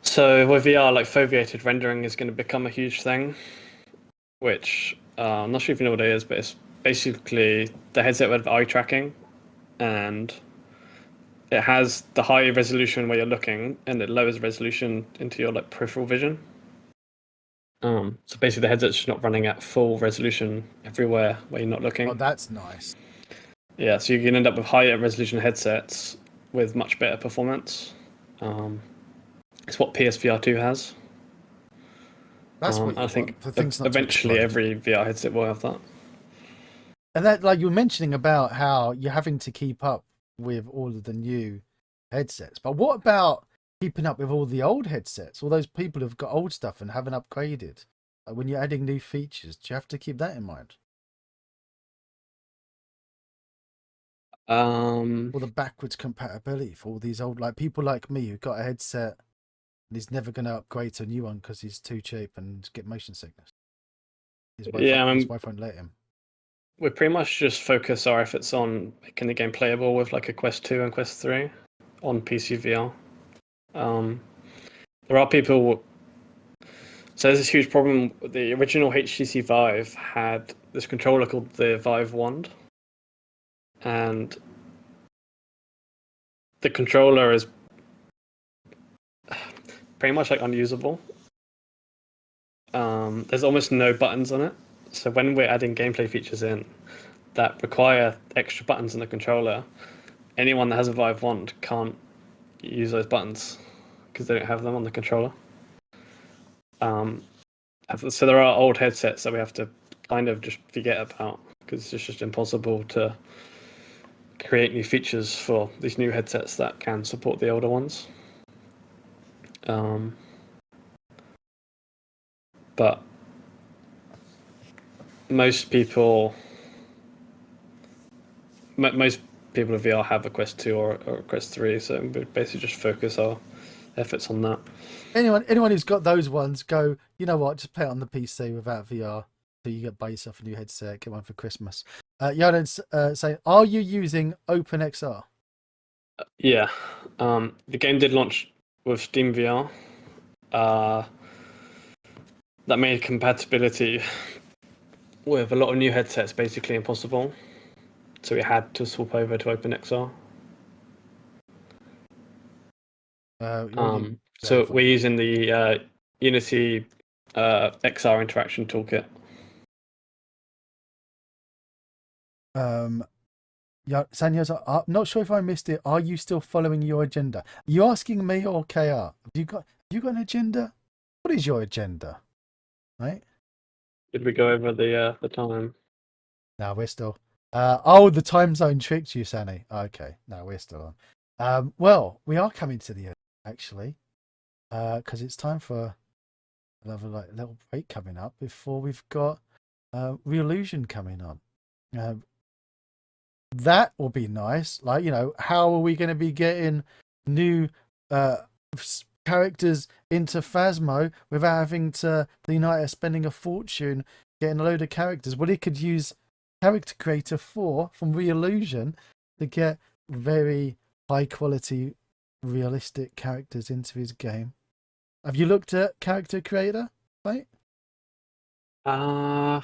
So with VR, like foveated rendering is going to become a huge thing, which I'm not sure if you know what it is, but it's basically the headset with eye tracking, and it has the high resolution where you're looking, and it lowers resolution into your like peripheral vision. So basically, the headset's just not running at full resolution everywhere where you're not looking. Oh, that's nice. Yeah, so you can end up with higher resolution headsets with much better performance. It's what PSVR 2 has. That's what I think for things not eventually every VR headset will have that. And that, like you were mentioning about how you're having to keep up with all of the new headsets. But what about keeping up with all the old headsets? All those people who've got old stuff and haven't upgraded. Like when you're adding new features, do you have to keep that in mind? Or the backwards compatibility for all these old, like people like me who got a headset and he's never going to upgrade to a new one because he's too cheap and get motion sickness. His wife won't let him. We pretty much just focus our efforts on making the game playable with like a Quest 2 and Quest 3 on PC VR. There are people. So there's this huge problem. The original HTC Vive had this controller called the Vive Wand, and the controller is pretty much like unusable. There's almost no buttons on it. So when we're adding gameplay features in that require extra buttons on the controller, anyone that has a Vive Wand can't use those buttons because they don't have them on the controller. So there are old headsets that we have to kind of just forget about because it's just impossible to create new features for these new headsets that can support the older ones. But most people with VR have a Quest 2 or a Quest 3, so we basically just focus our efforts on that. Anyone who's got those ones, go, you know what, just play it on the PC without VR. So you buy yourself a new headset, get one for Christmas. Yoden's saying, are you using OpenXR? Yeah. The game did launch with Steam VR. That made compatibility with a lot of new headsets basically impossible. So we had to swap over to OpenXR. So we're using the Unity XR interaction toolkit. Yeah, Sanya's, I'm not sure if I missed it. Are you still following your agenda? Are you asking me or KR? Have you got an agenda? What is your agenda? Right? Did we go over the time? No, we're still. The time zone tricked you, Sani. Okay, no, we're still on. Well, we are coming to the end actually, because it's time for another little break coming up before we've got Revolution coming on. That will be nice. Like, how are we going to be getting new characters into Phasmo without having to the United spending a fortune getting a load of characters. Well, he could use Character Creator 4 from Reallusion to get very high quality, realistic characters into his game. Have you looked at Character Creator, mate? Trying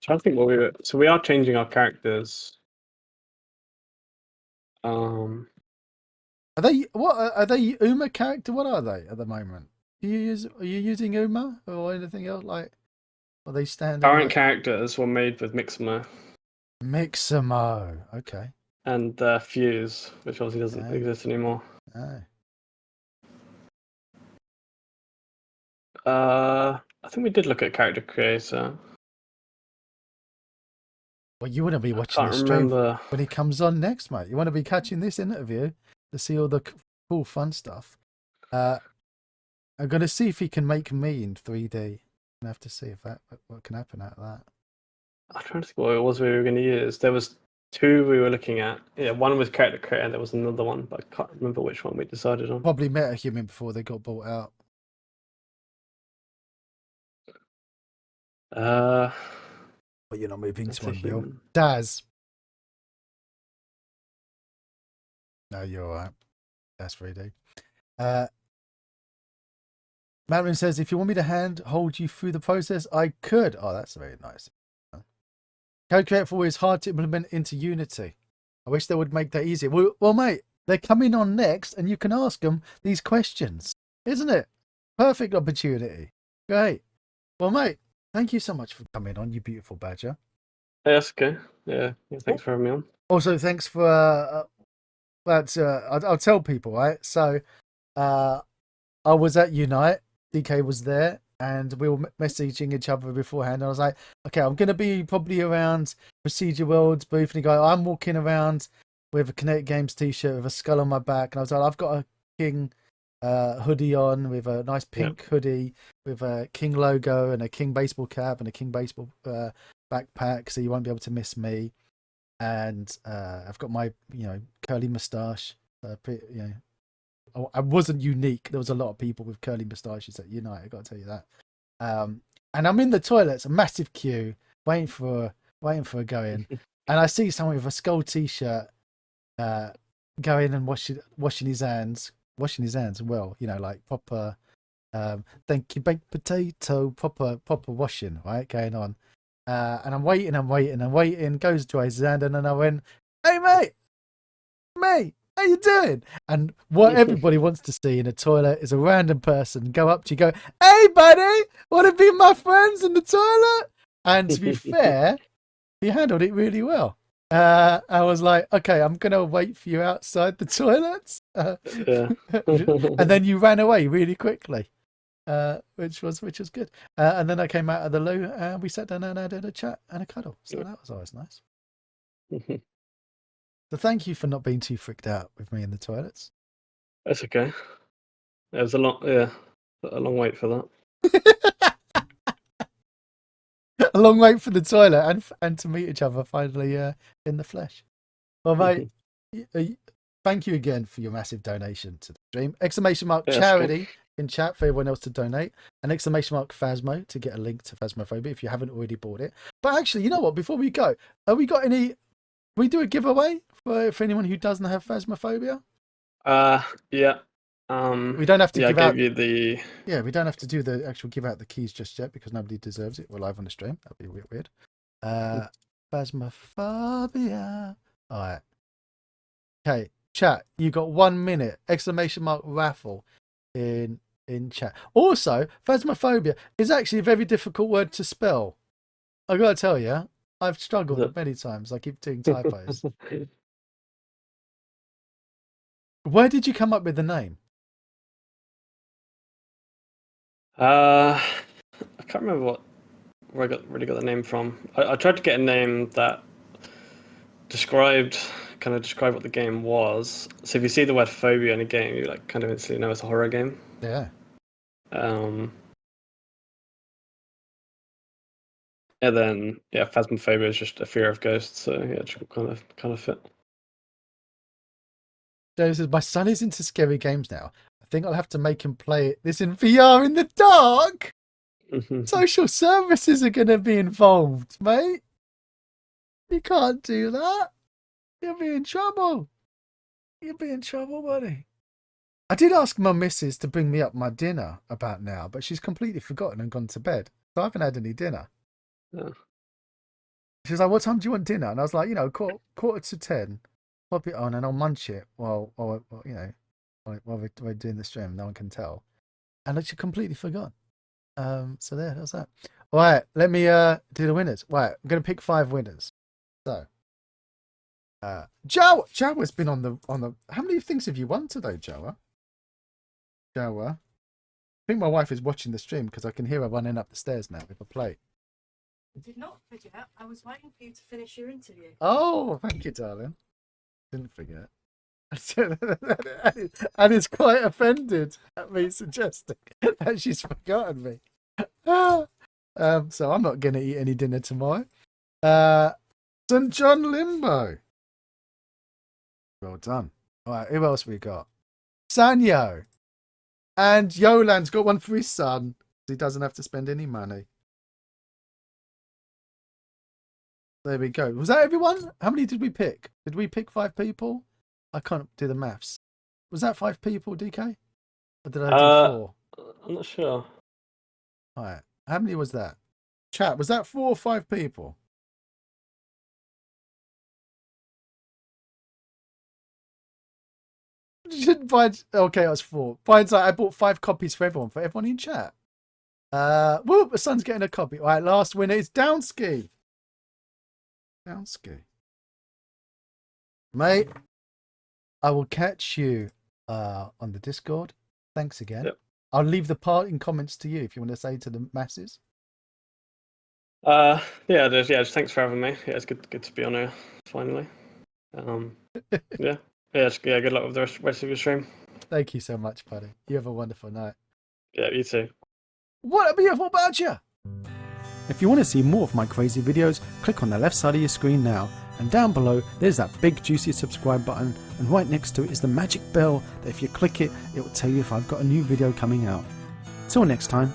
to think what we were. So we are changing our characters. Are they Uma character? What are they at the moment? Are you using Uma or anything else? Like, are they standard? Current characters were made with Mixamo. Mixamo, okay. And Fuse, which obviously doesn't exist anymore. I think we did look at Character Creator. Well, you want to be watching the stream when he comes on next, mate. You want to be catching this interview to see all the cool, fun stuff. I'm going to see if he can make me in 3D. I have to see if what can happen out of that. I'm trying to think what it was we were going to use. There was 2 we were looking at. Yeah, one was Character Creator, and there was another one, but I can't remember which one we decided on. Probably MetaHuman before they got bought out. But you're not moving to Unreal. Daz. No, you're all right. That's 3D. Macmillan says, if you want me to hold you through the process, I could. Oh, that's very nice. Code Creator 4 is hard to implement into Unity. I wish they would make that easier. Well, mate, they're coming on next and you can ask them these questions. Isn't it? Perfect opportunity. Great. Well, mate, thank you so much for coming on, you beautiful badger. Yeah, that's okay. Yeah, thanks for having me on. Also, thanks for I'll tell people, right? So I was at Unite, DK was there, and we were messaging each other beforehand. And I was like, okay, I'm going to be probably around Procedure Worlds booth. And he goes, I'm walking around with a Kinetic Games t-shirt with a skull on my back. And I was like, I've got a King hoodie on with a nice pink hoodie with a King logo and a King baseball cap and a King baseball backpack. So you won't be able to miss me. And I've got my, curly moustache. I wasn't unique. There was a lot of people with curly moustaches at Unite. I got to tell you that. And I'm in the toilets, a massive queue, waiting for a go in, and I see someone with a skull t-shirt go in and washing his hands well, like proper. Thank you, baked potato, proper washing, right, going on. And I'm waiting. Goes to his hand, and then I went, "Hey, mate, how you doing?" And what everybody wants to see in a toilet is a random person go up to you, go, "Hey, buddy, want to be my friends in the toilet?" And to be fair, he handled it really well. I was like, "Okay, I'm gonna wait for you outside the toilets," and then you ran away really quickly. Which was good. And then I came out of the loo and we sat down and had a chat and a cuddle. So that was always nice. So thank you for not being too freaked out with me in the toilets. That's okay. It was a long wait for that. A long wait for the toilet and to meet each other finally in the flesh. Well, mate, thank you again for your massive donation to the stream. !charity in chat for everyone else to donate, and !Phasmo to get a link to Phasmophobia if you haven't already bought it. But actually, you know what? Before we go, have we got any? We do a giveaway for anyone who doesn't have Phasmophobia. Yeah. We don't have to give out. You the... Yeah, we don't have to do the actual give out the keys just yet because nobody deserves it. We're live on the stream. That'd be a bit weird. Phasmophobia. All right. Okay, chat. You got 1 minute! !Raffle in chat. Also, Phasmophobia is actually a very difficult word to spell. I gotta tell you, I've struggled many times. I keep doing typos. Where did you come up with the name? I can't remember where I really got the name from. I tried to get a name that described what the game was. So if you see the word phobia in a game, you kind of instantly know it's a horror game. Yeah. And then Phasmophobia is just a fear of ghosts. So yeah, it kind of fit. So my son is into scary games now. I think I'll have to make him play this in VR in the dark. Social services are going to be involved, mate. You can't do that. You'll be in trouble. You'll be in trouble, buddy. I did ask my missus to bring me up my dinner about now, but she's completely forgotten and gone to bed. So I haven't had any dinner. Oh. She was like, what time do you want dinner? And I was like, quarter to 10. Pop it on and I'll munch it while we're doing the stream. No one can tell. And she completely forgot. So there, that's that. All right, let me do the winners. Right, I'm going to pick 5 winners. So, Jowa's been on the. How many things have you won today, Jowa? I think my wife is watching the stream because I can hear her running up the stairs now with a plate. I did not forget. I was waiting for you to finish your interview. Oh, thank you, darling. Didn't forget. And is quite offended at me suggesting that she's forgotten me. So I'm not going to eat any dinner tomorrow. St. John Limbo. Well done. All right, who else we got? Sanyo. And Yolan's got one for his son. He doesn't have to spend any money. There we go. Was that everyone? How many did we pick? Did we pick 5 people? I can't do the maths. Was that 5 people, DK? Or did I do 4? I'm not sure. All right. How many was that? Chat, was that 4 or 5 people? Okay, it was 4. Brian's like, I bought 5 copies for everyone in chat. Whoop, the son's getting a copy. All right, last winner is Downski. Downski. Mate, I will catch you on the Discord. Thanks again. Yep. I'll leave the part in comments to you if you want to say to the masses. Just thanks for having me. Yeah, it's good to be on here finally. Good luck with the rest of your stream. Thank you so much, buddy. You have a wonderful night. Yeah, you too. What a beautiful badger! If you want to see more of my crazy videos, click on the left side of your screen now, and down below there's that big juicy subscribe button, and right next to it is the magic bell that if you click it, it will tell you if I've got a new video coming out. Till next time.